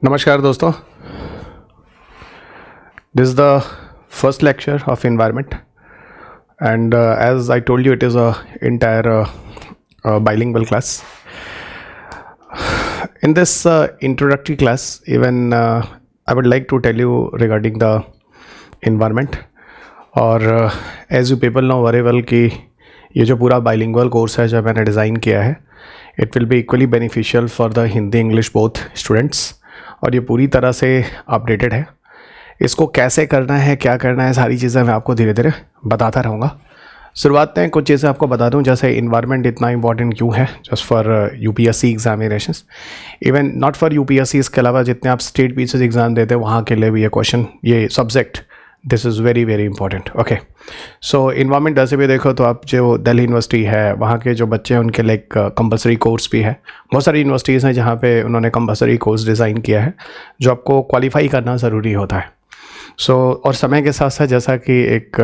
नमस्कार दोस्तों, this is the first lecture of environment and as I told you it is a entire bilingual class. In this introductory class even I would like to tell you regarding the environment और as you people know very well कि ये जो पूरा bilingual course है जो मैंने design किया है it will be equally beneficial for the Hindi English both students और ये पूरी तरह से अपडेटेड है। इसको कैसे करना है, क्या करना है, सारी चीज़ें मैं आपको धीरे धीरे बताता रहूँगा। शुरुआत में कुछ चीज़ें आपको बता दूं, जैसे इन्वायरमेंट इतना इंपॉर्टेंट क्यों है just for UPSC examinations, even not for UPSC, इसके अलावा जितने आप स्टेट पीसीएस एग्ज़ाम देते हैं वहाँ के लिए भी ये क्वेश्चन, ये subject this is very very important. Okay, so environment वैसे भी देखो तो आप जो दिल्ली यूनिवर्सिटी है वहाँ के जो बच्चे हैं उनके लिए कंपलसरी कोर्स भी है। बहुत सारी यूनिवर्सिटीज़ हैं जहाँ पे उन्होंने कंपलसरी कोर्स डिज़ाइन किया है जो आपको क्वालिफाई करना ज़रूरी होता है। और समय के साथ साथ जैसा कि एक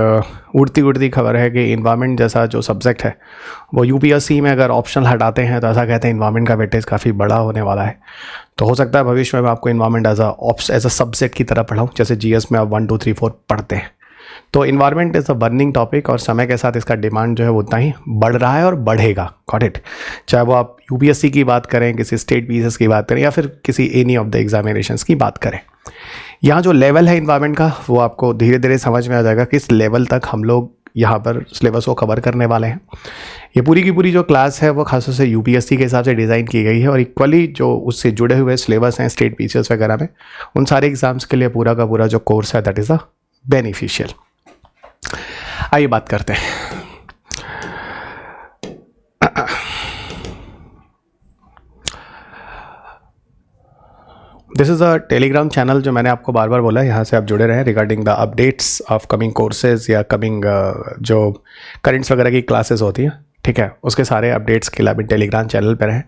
उड़ती खबर है कि इन्वायरमेंट जैसा जो सब्जेक्ट है वो यूपीएससी में अगर ऑप्शनल हटाते हैं तो ऐसा कहते हैं इन्वायरमेंट का वेटेज काफ़ी बड़ा होने वाला है। तो हो सकता है भविष्य में आपको इन्वायरमेंट एज अ सब्जेक्ट की तरह पढ़ाऊँ, जैसे जीएस में आप 1 2 3 4 पढ़ते हैं। तो environment is a burning topic और समय के साथ इसका डिमांड जो है वो उतना ही बढ़ रहा है और बढ़ेगा। Got it. चाहे वो आप यूपीएससी की बात करें, किसी स्टेट पीसीएस की बात करें या फिर किसी एनी ऑफ द एग्जामिनेशंस की बात करें, यहाँ जो लेवल है इन्वायरमेंट का वो आपको धीरे धीरे समझ में आ जाएगा किस लेवल तक हम लोग यहाँ पर सिलेबस को कवर करने वाले हैं। ये पूरी की पूरी जो क्लास है वो खासतौर से यूपीएससी के हिसाब से डिज़ाइन की गई है और इक्वली जो उससे जुड़े हुए सिलेबस हैं स्टेट पीसीएस वगैरह में, उन सारे एग्ज़ाम्स के लिए पूरा का पूरा जो कोर्स है दैट इज़ अ बेनिफिशियल। आइए बात करते हैं। This is a Telegram channel जो मैंने आपको बार बार बोला है, यहाँ से आप जुड़े रहें regarding the updates of coming courses या कमिंग जो करेंट्स वगैरह की क्लासेस होती हैं, ठीक है, उसके सारे अपडेट्स के लिए आप टेलीग्राम चैनल पर रहें।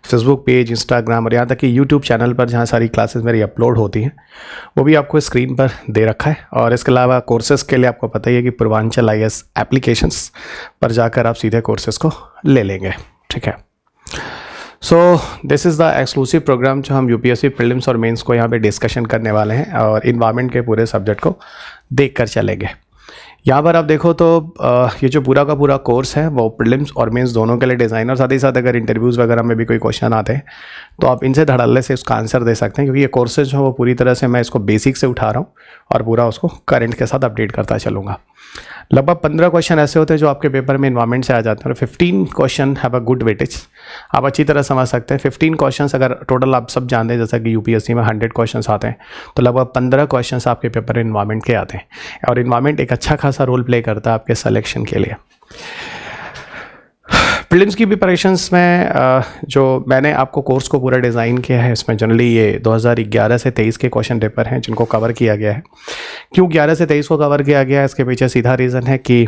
फेसबुक पेज, इंस्टाग्राम और यहाँ तक कि यूट्यूब चैनल पर जहाँ सारी क्लासेस मेरी अपलोड होती हैं वो भी आपको स्क्रीन पर दे रखा है। और इसके अलावा कोर्सेज़ के लिए आपको पता ही है कि पूर्वांचल IAS एप्लीकेशंस पर जाकर आप सीधे कोर्सेज़ को ले लेंगे, ठीक है। So this is the exclusive programme जो हम यूपीएससी प्रीलिम्स और मेंस को यहाँ पे डिस्कशन करने वाले हैं और इन्वायरमेंट के पूरे सब्जेक्ट को देख कर चलेंगे। यहाँ पर आप देखो तो ये जो पूरा का पूरा कोर्स है वो प्रीलिम्स और मेंस दोनों के लिए डिज़ाइन, और साथ ही साथ अगर इंटरव्यूज़ वगैरह में भी कोई क्वेश्चन आते हैं तो आप इनसे धड़ल्ले से उसका आंसर दे सकते हैं, क्योंकि ये कोर्सेज जो है वो पूरी तरह से मैं इसको बेसिक से उठा रहा हूँ और पूरा उसको करंट के साथ अपडेट करता चलूँगा। लगभग 15 क्वेश्चन ऐसे होते हैं जो आपके पेपर में इन्वायरमेंट से आ जाते हैं और 15 question have a good weightage. आप अच्छी तरह समझ सकते हैं 15 क्वेश्चंस अगर टोटल आप सब जानते हैं, जैसा कि यूपीएससी में 100 क्वेश्चंस आते हैं तो लगभग 15 क्वेश्चंस आपके पेपर में इन्वायरमेंट के आते हैं और इन्वायरमेंट एक अच्छा खासा रोल प्ले करता है आपके सिलेक्शन के लिए। प्रीलिम्स की प्रिपरेशंस में जो मैंने आपको कोर्स को पूरा डिज़ाइन किया है, इसमें जनरली ये 2011 से 23 के क्वेश्चन पेपर हैं जिनको कवर किया गया है। क्यों 11 से 23 को कवर किया गया है, इसके पीछे सीधा रीज़न है कि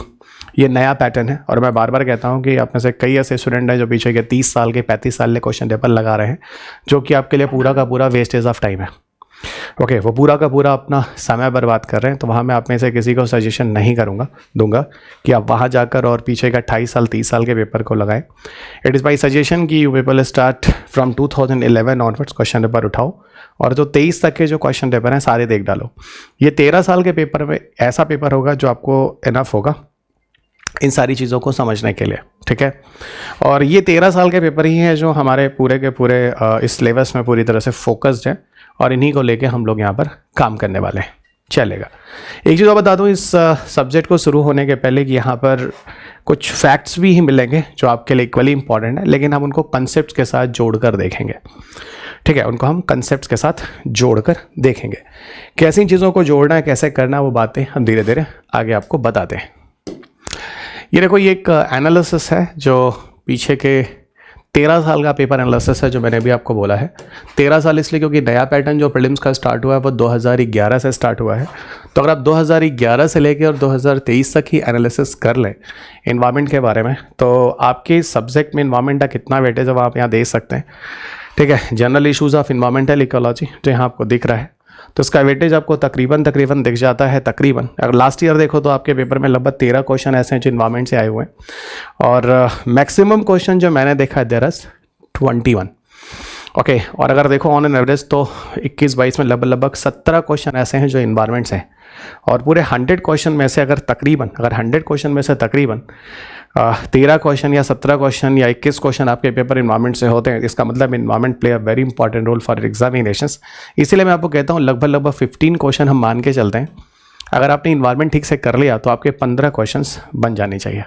ये नया पैटर्न है और मैं बार बार कहता हूँ कि आप में से कई ऐसे स्टूडेंट हैं जो पीछे के 30 साल के 35 साल के क्वेश्चन पेपर लगा रहे हैं, जो कि आपके लिए पूरा का पूरा वेस्टेज ऑफ टाइम है। ओके, वो पूरा का पूरा अपना समय बर्बाद कर रहे हैं। तो वहाँ मैं आप में से किसी को सजेशन नहीं दूंगा कि आप वहाँ जाकर और पीछे का 28 साल 30 साल के पेपर को लगाएं। इट इज़ माई सजेशन कि you people start from 2011 onwards question paper उठाओ और जो 23 तक के जो क्वेश्चन पेपर हैं सारे देख डालो। ये 13 साल के पेपर में ऐसा पेपर होगा जो आपको इनफ होगा इन सारी चीज़ों को समझने के लिए, ठीक है। और ये 13 साल के पेपर ही हैं जो हमारे पूरे के पूरे इस सिलेबस में पूरी तरह से फोकस्ड हैं और इन्हीं को लेके हम लोग यहाँ पर काम करने वाले हैं। चलेगा, एक चीज़ और बता दूँ इस सब्जेक्ट को शुरू होने के पहले कि यहाँ पर कुछ फैक्ट्स भी ही मिलेंगे जो आपके लिए इक्वली इंपॉर्टेंट है, लेकिन हम उनको कंसेप्ट के साथ जोड़कर देखेंगे, ठीक है। उनको हम कंसेप्ट के साथ जोड़कर देखेंगे। कैसी चीज़ों को जोड़ना है, कैसे करना है, वो बातें हम धीरे धीरे आगे आपको बताते हैं। ये देखो, ये एक एनालिसिस है जो पीछे के 13 साल का पेपर एनालिसिस है जो मैंने भी आपको बोला है। 13 साल इसलिए क्योंकि नया पैटर्न जो प्रीलिम्स का स्टार्ट हुआ है वो 2011 से स्टार्ट हुआ है। तो अगर आप 2011 से लेकर और 2023 तक ही एनालिसिस कर लें इन्वायरमेंट के बारे में तो आपके सब्जेक्ट में इन्वायरमेंट का कितना वेटेज है वो आप यहाँ देख सकते हैं, ठीक है। General issues of environmental ecology जो यहाँ आपको दिख रहा है तो इसका वेटेज आपको तकरीबन दिख जाता है। तकरीबन अगर लास्ट ईयर देखो तो आपके पेपर में लगभग 13 क्वेश्चन ऐसे हैं जो इन्वायरमेंट से आए हुए हैं और मैक्सिमम क्वेश्चन जो मैंने देखा है देयर इज 21। ओके और अगर देखो ऑन एन एवरेज तो 21-22 में लगभग 17 क्वेश्चन ऐसे हैं जो इन्वायरमेंट से हैं, और पूरे 100 क्वेश्चन में से अगर 100 क्वेश्चन में से तकरीबन 13 क्वेश्चन या 17 क्वेश्चन या 21 क्वेश्चन आपके पेपर इन्वायरमेंट से होते हैं, इसका मतलब environment play a very important role for examinations. इसीलिए मैं आपको कहता हूँ लगभग 15 क्वेश्चन हम मान के चलते हैं। अगर आपने इन्वायरमेंट ठीक से कर लिया तो आपके 15 क्वेश्चंस बन जाने चाहिए।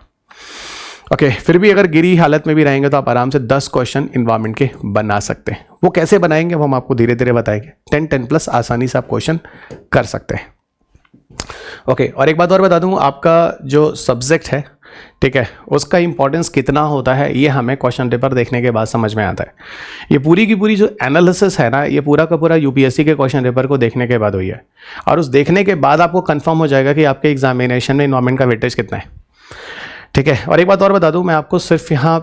ओके फिर भी अगर गिरी हालत में भी रहेंगे तो आप आराम से 10 क्वेश्चन इन्वायरमेंट के बना सकते हैं। वो कैसे बनाएंगे वो हम आपको धीरे धीरे बताएंगे। 10+ आसानी से आप क्वेश्चन कर सकते हैं। ओके और एक बात और बता दूं, आपका जो सब्जेक्ट है, ठीक है, उसका इंपॉर्टेंस कितना होता है ये हमें क्वेश्चन पेपर देखने के बाद समझ में आता है। ये पूरी की पूरी जो एनालिसिस है ना, ये पूरा का पूरा यूपीएससी के क्वेश्चन पेपर को देखने के बाद हुई है, और उस देखने के बाद आपको कंफर्म हो जाएगा कि आपके एग्जामिनेशन में इन्वायरमेंट का वेटेज कितना है। ठीक है, और एक बात और बता दूं, मैं आपको सिर्फ यहाँ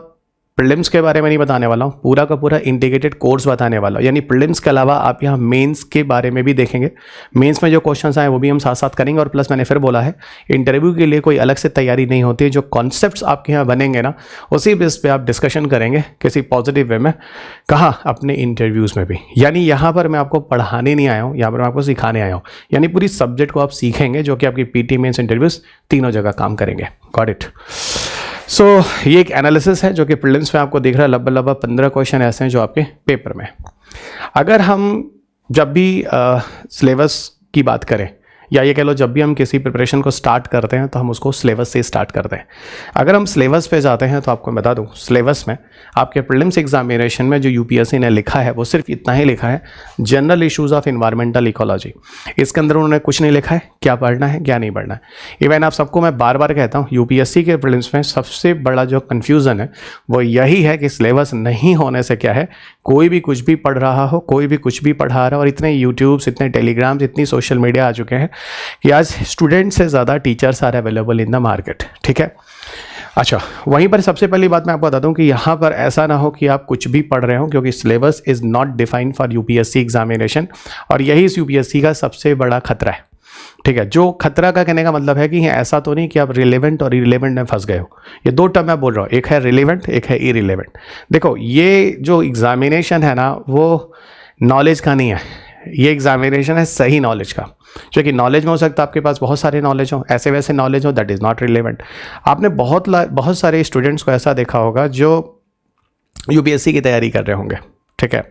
प्रीलिम्स के बारे में नहीं बताने वाला हूँ, पूरा का पूरा इंटीग्रेटेड कोर्स बताने वाला हूँ। यानी प्रीलिम्स के अलावा आप यहाँ मेंस के बारे में भी देखेंगे। मेंस में जो क्वेश्चंस आए वो भी हम साथ साथ करेंगे। और प्लस मैंने फिर बोला है, इंटरव्यू के लिए कोई अलग से तैयारी नहीं होती है। जो कॉन्सेप्ट्स आपके यहाँ बनेंगे ना, उसी बेस पे आप डिस्कशन करेंगे किसी पॉजिटिव वे में, कहाँ अपने इंटरव्यूज़ में भी। यानी यहाँ पर मैं आपको पढ़ाने नहीं आया हूँ, यहाँ पर मैं आपको सिखाने आया हूँ। यानी पूरी सब्जेक्ट को आप सीखेंगे, जो कि आपकी पीटी मेंस इंटरव्यूज़ तीनों जगह काम करेंगे। Got it. सो ये एक एनालिसिस है जो कि प्रीलिम्स में आपको दिख रहा है। लगभग 15 क्वेश्चन ऐसे हैं जो आपके पेपर में। अगर हम जब भी सिलेबस की बात करें, या ये कह लो जब भी हम किसी प्रिपरेशन को स्टार्ट करते हैं तो हम उसको सिलेबस से स्टार्ट करते हैं। अगर हम सिलेबस पे जाते हैं तो आपको बता दूं, सिलेबस में आपके प्रीलिम्स एग्जामिनेशन में जो यूपीएससी ने लिखा है वो सिर्फ इतना ही लिखा है, general issues of environmental ecology. इसके अंदर उन्होंने कुछ नहीं लिखा है क्या पढ़ना है क्या नहीं पढ़ना है। इवन आप सबको मैं बार बार कहता हूँ, यूपीएससी के प्रीलिम्स में सबसे बड़ा जो कन्फ्यूज़न है वो यही है कि सिलेबस नहीं होने से क्या है, कोई भी कुछ भी पढ़ रहा हो, कोई भी कुछ भी पढ़ा रहा हो। और इतने यूट्यूब्स, इतने टेलीग्राम्स, इतनी सोशल मीडिया आ चुके हैं कि आज स्टूडेंट से ज़्यादा teachers are available in the market. ठीक है, अच्छा वहीं पर सबसे पहली बात मैं आपको बता दूं कि यहाँ पर ऐसा ना हो कि आप कुछ भी पढ़ रहे हो, क्योंकि syllabus is not defined for UPSC examination. और यही इस यूपीएससी का सबसे बड़ा खतरा है। ठीक है, जो खतरा का कहने का मतलब है कि ऐसा तो नहीं कि आप रिलेवेंट और इरिलेवेंट में फंस गए हो। ये दो टर्म मैं बोल रहा हूँ, एक है रिलेवेंट, एक है इरिलेवेंट। देखो ये जो एग्जामिनेशन है ना, वो नॉलेज का नहीं है, ये एग्जामिनेशन है सही नॉलेज का। क्योंकि नॉलेज में हो सकता है आपके पास बहुत सारे नॉलेज हो, ऐसे वैसे नॉलेज हो, दैट इज़ नॉट रिलेवेंट। आपने बहुत सारे स्टूडेंट्स को ऐसा देखा होगा जो यूपीएससी की तैयारी कर रहे होंगे। ठीक है,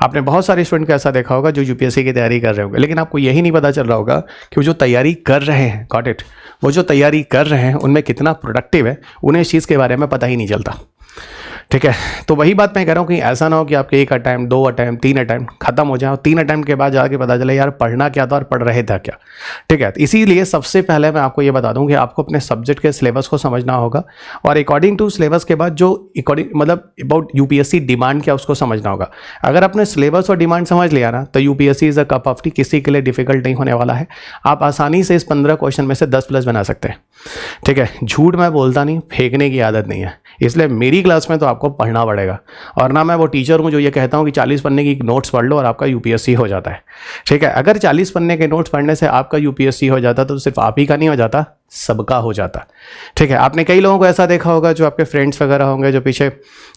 आपने बहुत सारे स्टूडेंट को ऐसा देखा होगा जो यूपीएससी की तैयारी कर रहे होंगे, लेकिन आपको यही नहीं पता चल रहा होगा कि वो जो तैयारी कर रहे हैं, गॉट इट, वो जो तैयारी कर रहे हैं उनमें कितना प्रोडक्टिव है, उन्हें इस चीज़ के बारे में पता ही नहीं चलता। ठीक है, तो वही बात मैं कह रहा हूँ कि ऐसा ना हो कि आपके 1 अटैम्प्ट, 2 अटैम्प्ट, 3 अटैम्प्ट खत्म हो जाए और 3 अटैम्प्ट के बाद जाके पता चले यार पढ़ना क्या था और पढ़ रहे था क्या। ठीक है, इसीलिए सबसे पहले मैं आपको ये बता दूं कि आपको अपने सब्जेक्ट के सिलेबस को समझना होगा, और अकॉर्डिंग टू सिलेबस के बाद जो मतलब अबाउट यूपीएससी डिमांड क्या उसको समझना होगा। अगर आपने सिलेबस और डिमांड समझ लिया ना, तो UPSC is a cup of T, किसी के लिए डिफिकल्ट नहीं होने वाला है। आप आसानी से इस 15 क्वेश्चन में से 10+ बना सकते हैं। ठीक है, झूठ मैं बोलता नहीं, फेंकने की आदत नहीं है, इसलिए मेरी क्लास में तो आपको पढ़ना पड़ेगा। और ना मैं वो टीचर हूँ जो ये कहता हूँ कि 40 पन्ने की नोट्स पढ़ लो और आपका यूपीएससी हो जाता है। ठीक है, अगर 40 पन्ने के नोट्स पढ़ने से आपका यूपीएससी हो जाता तो सिर्फ आप ही का नहीं हो जाता, सबका हो जाता। ठीक है, आपने कई लोगों को ऐसा देखा होगा जो आपके फ्रेंड्स वगैरह होंगे जो पीछे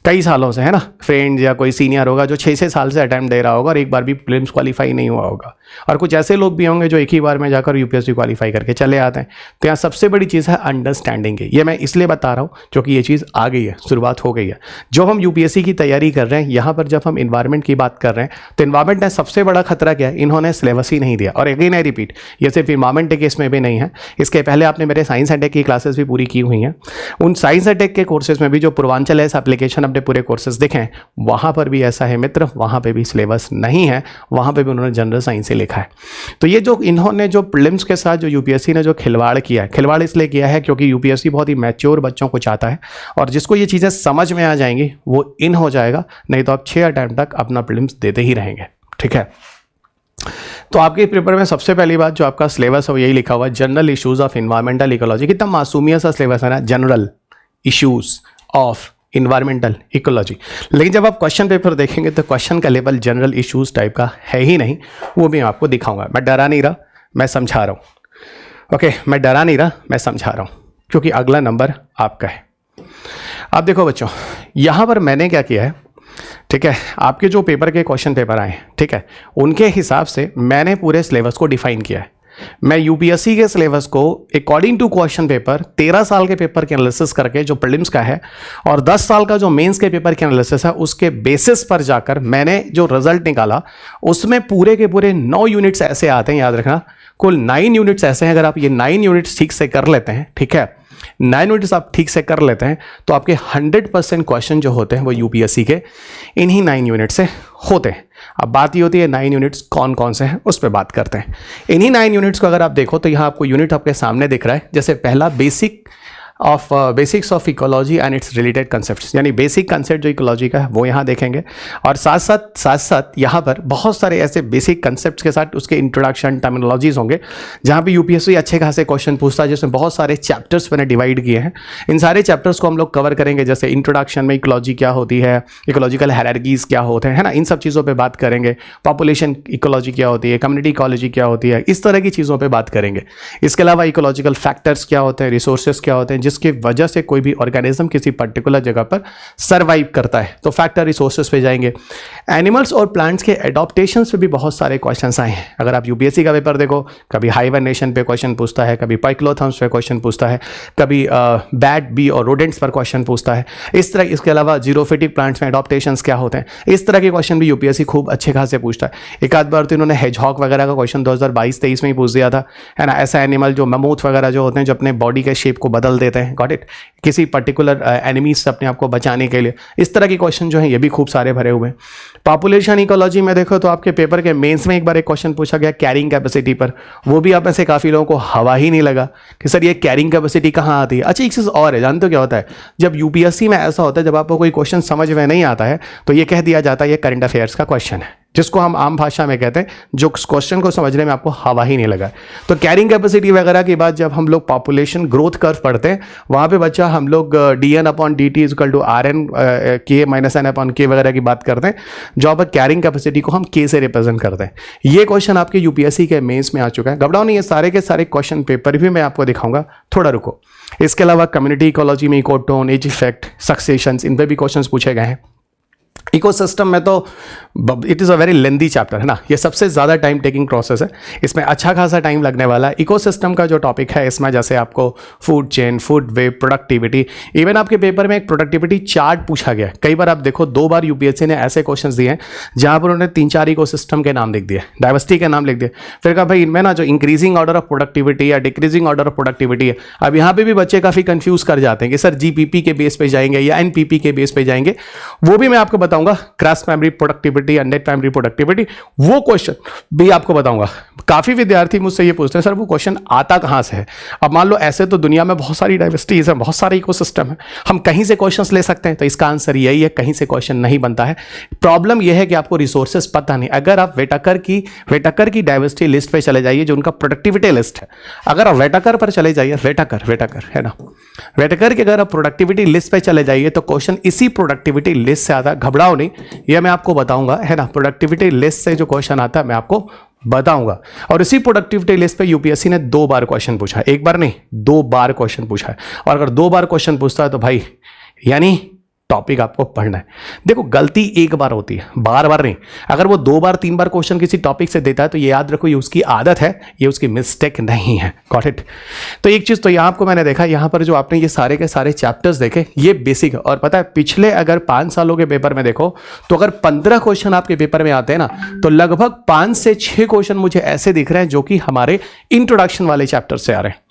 कई सालों से, है ना, फ्रेंड्स या कोई सीनियर होगा जो 6 साल से अटैम्प्ट दे रहा होगा और एक बार भी प्रीलिम्स क्वालिफाई नहीं हुआ होगा। और कुछ ऐसे लोग भी होंगे जो एक ही बार में जाकर यूपीएससी क्वालिफाई करके चले आते हैं। तो यहाँ सबसे बड़ी चीज़ है अंडरस्टैंडिंग की। ये मैं इसलिए बता रहा हूँ क्योंकि ये चीज़ आ गई है, शुरुआत हो गई है। जो हम यूपीएससी की तैयारी कर रहे हैं, यहाँ पर जब हम इन्वायरमेंट की बात कर रहे हैं, तो इन्वायरमेंट में सबसे बड़ा खतरा क्या है, इन्होंने सिलेबस ही नहीं दिया। और अगेन आई रिपीट, ये सिर्फ इन्वायरमेंट के केस में भी नहीं है, इसके पहले आपने मेरे साइंस एंड टेक की क्लासेस भी पूरी की हुई हैं। उन साइंस एंड टेक के कोर्सेज में भी जो पूर्वांचल एस एप्लीकेशन अपने पूरे कोर्सेज देखें, वहाँ पर भी ऐसा है मित्र, वहाँ पे भी सिलेबस नहीं है, वहाँ पे भी उन्होंने जनरल साइंस से लिखा है। तो ये जो इन्होंने जो प्रीलिम्स के साथ जो यूपीएससी ने जो खिलवाड़ किया है, खिलवाड़ इसलिए किया है क्योंकि यूपीएससी बहुत ही मैच्योर बच्चों को चाहता है, और जिसको ये चीज़ें समझ में आ जाएंगी वो इन हो जाएगा, नहीं तो आप 6 अटैम्प्ट तक अपना प्रीलिम्स देते ही रहेंगे। ठीक है, तो आपके पेपर में सबसे पहली बात जो आपका सिलेबस है वो यही लिखा हुआ है, general issues of environmental ecology. कितना मासूमियत सा सिलेबस है ना, general issues of environmental ecology. लेकिन जब आप क्वेश्चन पेपर देखेंगे तो क्वेश्चन का लेवल जनरल इश्यूज टाइप का है ही नहीं, वो भी आपको दिखाऊंगा। मैं डरा नहीं रहा, मैं समझा रहा हूँ। ओके, मैं डरा नहीं रहा, मैं समझा रहा हूँ, क्योंकि अगला नंबर आपका है। आप देखो बच्चों, यहाँ पर मैंने क्या किया है, ठीक है, आपके जो पेपर के क्वेश्चन पेपर आए, ठीक है, उनके हिसाब से मैंने पूरे सिलेबस को डिफाइन किया है। मैं यूपीएससी के सिलेबस को अकॉर्डिंग टू क्वेश्चन पेपर 13 साल के पेपर के एनालिसिस करके जो प्रीलिम्स का है और 10 साल का जो मेंस के पेपर के एनालिसिस है उसके बेसिस पर जाकर मैंने जो रिजल्ट निकाला उसमें पूरे के पूरे 9 यूनिट्स ऐसे आते हैं, याद रखना, कुल 9 यूनिट्स ऐसे हैं। अगर आप ये 9 यूनिट्स ठीक से कर लेते हैं, ठीक है, 9 यूनिट्स आप ठीक से कर लेते हैं तो आपके 100% क्वेश्चन जो होते हैं वो यूपीएससी के इन्हीं 9 यूनिट से होते हैं। अब बात ये होती है 9 यूनिट्स कौन कौन से हैं, उस पर बात करते हैं। इन्हीं 9 यूनिट्स को अगर आप देखो तो यहाँ आपको यूनिट आपके सामने दिख रहा है। जैसे पहला basics of ecology and it's related concepts, यानी बेसिक कंसेप्ट जो इकोलॉजी का है वो यहाँ देखेंगे, और साथ साथ यहाँ पर बहुत सारे ऐसे बेसिक कंसेप्ट्स के साथ उसके इंट्रोडक्शन टर्मिनोलॉजीज होंगे जहाँ पे यूपीएससी अच्छे खासे क्वेश्चन पूछता है, जिसमें बहुत सारे चैप्टर्स मैंने डिवाइड किए हैं। इन सारे चैप्टर्स को हम लोग कवर करेंगे, जैसे इंट्रोडक्शन में इकोलॉजी क्या होती है, इकोलॉजिकल हायरार्कीज क्या होते हैं, है ना, इन सब चीज़ों पर बात करेंगे। पॉपुलेशन इकोलॉजी क्या होती है, कम्युनिटी इकोलॉजी क्या होती है, इस तरह की चीज़ों पर बात करेंगे। इसके अलावा इकोलॉजिकल फैक्टर्स क्या होते हैं, रिसोर्सेज क्या होते हैं जिसकी वजह से कोई भी ऑर्गेनिज्म किसी पर्टिकुलर जगह पर सरवाइव करता है, तो फैक्टर रिसोर्सेज पे जाएंगे। एनिमल्स और प्लांट्स के एडॉप्टेशंस पे भी बहुत सारे क्वेश्चंस आए हैं। अगर आप यूपीएससी का पेपर देखो, कभी हाइबरनेशन पे क्वेश्चन पूछता है, कभी पाइक्लोथर्म्स पे क्वेश्चन पूछता है, कभी बैट बी और रोडेंट्स पर क्वेश्चन पूछता है, इस तरह। इसके अलावा जीरोफिटिक प्लांट्स में एडॉप्टेशंस क्या होते हैं, इस तरह के क्वेश्चन भी यूपीएससी खूब अच्छे खासे पूछता है। एक आध बार तो इन्होंने हेजहॉग वगैरह का क्वेश्चन 2022-23 में ही पूछ दिया था, है ना, ऐसा एनिमल जो ममूथ वगैरह जो होते हैं जो अपने बॉडी के शेप को बदल देते हैं, गॉट इट, किसी पर्टिकुलर एनिमीज से अपने आप को बचाने के लिए। इस तरह के क्वेश्चन जो हैं ये भी खूब सारे भरे हुए हैं। पॉपुलेशन इकोलॉजी में देखो तो आपके पेपर के मेंस में एक बार एक क्वेश्चन पूछा गया कैरिंग कैपेसिटी पर, वो भी आप में से काफ़ी लोगों को हवा ही नहीं लगा कि सर ये कैरिंग कैपेसिटी कहाँ आती है। अच्छा, एक चीज़ और है, जानते हो क्या होता है, जब यूपीएससी में ऐसा होता है जब आपको कोई क्वेश्चन समझ में नहीं आता है तो ये कह दिया जाता है ये करंट अफेयर्स का क्वेश्चन है, जिसको हम आम भाषा में कहते हैं जो क्वेश्चन को समझने में आपको हवा ही नहीं लगा। तो कैरिंग कैपेसिटी वगैरह के बाद जब हम लोग पॉपुलेशन ग्रोथ कर्व पढ़ते हैं वहाँ पे बच्चा हम लोग dn/dt = rn k - n/k वगैरह की बात करते हैं, जहाँ पर कैरिंग कैपेसिटी को हम k से रिप्रेजेंट करते हैं। ये क्वेश्चन आपके यूपीएससी के मेंस में आ चुका है। घबराओ नहीं, ये सारे के सारे क्वेश्चन पेपर भी मैं आपको दिखाऊंगा, थोड़ा रुको। इसके अलावा कम्युनिटी इकोलॉजी में इकोटोन, एज इफेक्ट, सक्सेशंस, इन पर भी क्वेश्चन पूछे गए हैं। इकोसिस्टम में तो it is a very lengthy chapter, है ना, ये सबसे ज़्यादा टाइम टेकिंग प्रोसेस है, इसमें अच्छा खासा टाइम लगने वाला है। इकोसिस्टम का जो टॉपिक है इसमें जैसे आपको food chain, food web, productivity, even आपके पेपर में एक प्रोडक्टिविटी चार्ट पूछा गया। कई बार आप देखो 2 बार यूपीएससी ने ऐसे क्वेश्चन दिए हैं जहाँ पर उन्होंने 3-4 इकोसिस्टम के नाम लिख दिए, डाइवर्सिटी के नाम लिख दिए, फिर कहा भाई इनमें ना जो इंक्रीजिंग ऑर्डर ऑफ प्रोडक्टिविटी या डिक्रीजिंग ऑर्डर ऑफ प्रोडक्टिविटी है। अब यहाँ पे भी बच्चे काफ़ी कंफ्यूज कर जाते हैं कि सर जीपीपी के बेस पे जाएंगे या एनपीपी के बेस पे जाएंगे, वो भी मैं आपको बताऊंगा। क्रॉस मेमोरी प्रोडक्टिविटी या नेट मेमोरी प्रोडक्टिविटी, वो क्वेश्चन भी आपको बताऊंगा। काफी विद्यार्थी मुझसे ये पूछते हैं सर वो क्वेश्चन आता कहां से है। अब मान लो ऐसे तो दुनिया में बहुत सारी डाइवर्सिटीज है, बहुत सारे इकोसिस्टम है, हम कहीं से क्वेश्चंस ले सकते हैं, तो इसका आंसर यही है, कहीं से क्वेश्चन नहीं बनता है। प्रॉब्लम यह है कि आपको रिसोर्सेज पता नहीं। अगर आप वेटाकर की डाइवर्सिटी लिस्ट पे चले जाइए जो उनका प्रोडक्टिविटी लिस्ट है, अगर आप वेटाकर पर चले जाइए, वेटाकर है ना, वेटाकर की अगर आप प्रोडक्टिविटी लिस्ट पे चले जाइए तो क्वेश्चन इसी प्रोडक्टिविटी लिस्ट से आता है। घबराओ नहीं, यह मैं आपको बताऊंगा, है ना, प्रोडक्टिविटी लिस्ट से जो क्वेश्चन आता है मैं आपको बताऊंगा। और इसी प्रोडक्टिविटी लिस्ट पे यूपीएससी ने 2 बार क्वेश्चन पूछा है, एक बार नहीं 2 बार क्वेश्चन पूछा है। और अगर 2 बार क्वेश्चन पूछता है तो भाई यानी टॉपिक आपको पढ़ना है। देखो गलती एक बार होती है, बार बार नहीं। अगर वो 2 बार 3 बार क्वेश्चन किसी टॉपिक से देता है तो ये याद रखो ये उसकी आदत है, ये उसकी मिस्टेक नहीं है। Got it. तो एक चीज़ तो यहाँ आपको मैंने देखा, यहाँ पर जो आपने ये सारे के सारे चैप्टर्स देखे ये बेसिक है। और पता है पिछले अगर 5 सालों के पेपर में देखो तो अगर 15 क्वेश्चन आपके पेपर में आते हैं ना तो लगभग 5 से 6 क्वेश्चन मुझे ऐसे दिख रहे हैं जो कि हमारे इंट्रोडक्शन वाले चैप्टर से आ रहे हैं।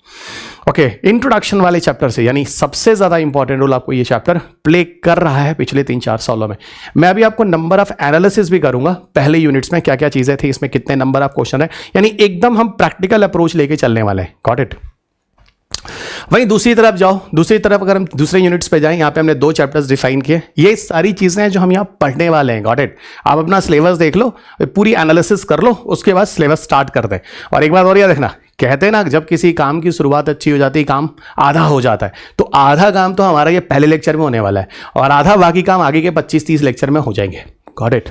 ओके, इंट्रोडक्शन वाले चैप्टर से, यानी सबसे ज्यादा इंपॉर्टेंट रोल आपको ये चैप्टर प्ले कर रहा है पिछले 3-4 सालों में। मैं अभी आपको नंबर ऑफ एनालिसिस भी करूंगा, पहले यूनिट्स में क्या क्या चीजें थी, इसमें कितने नंबर ऑफ क्वेश्चन है, यानी एकदम हम प्रैक्टिकल अप्रोच लेके चलने वाले हैं। Got it. वहीं दूसरी तरफ जाओ, दूसरी तरफ अगर हम दूसरे यूनिट्स पे जाएं, यहाँ पे हमने 2 चैप्टर्स डिफाइन किए, ये सारी चीजें हैं जो हम यहाँ पढ़ने वाले हैं। Got it. आप अपना सिलेबस देख लो, पूरी एनालिसिस कर लो, उसके बाद सिलेबस स्टार्ट कर दें। और एक बात और याद रखना, कहते हैं ना जब किसी काम की शुरुआत अच्छी हो जाती है काम आधा हो जाता है, तो आधा काम तो हमारा ये पहले लेक्चर में होने वाला है और आधा बाकी काम आगे के 25-30 लेक्चर में हो जाएंगे। Got it.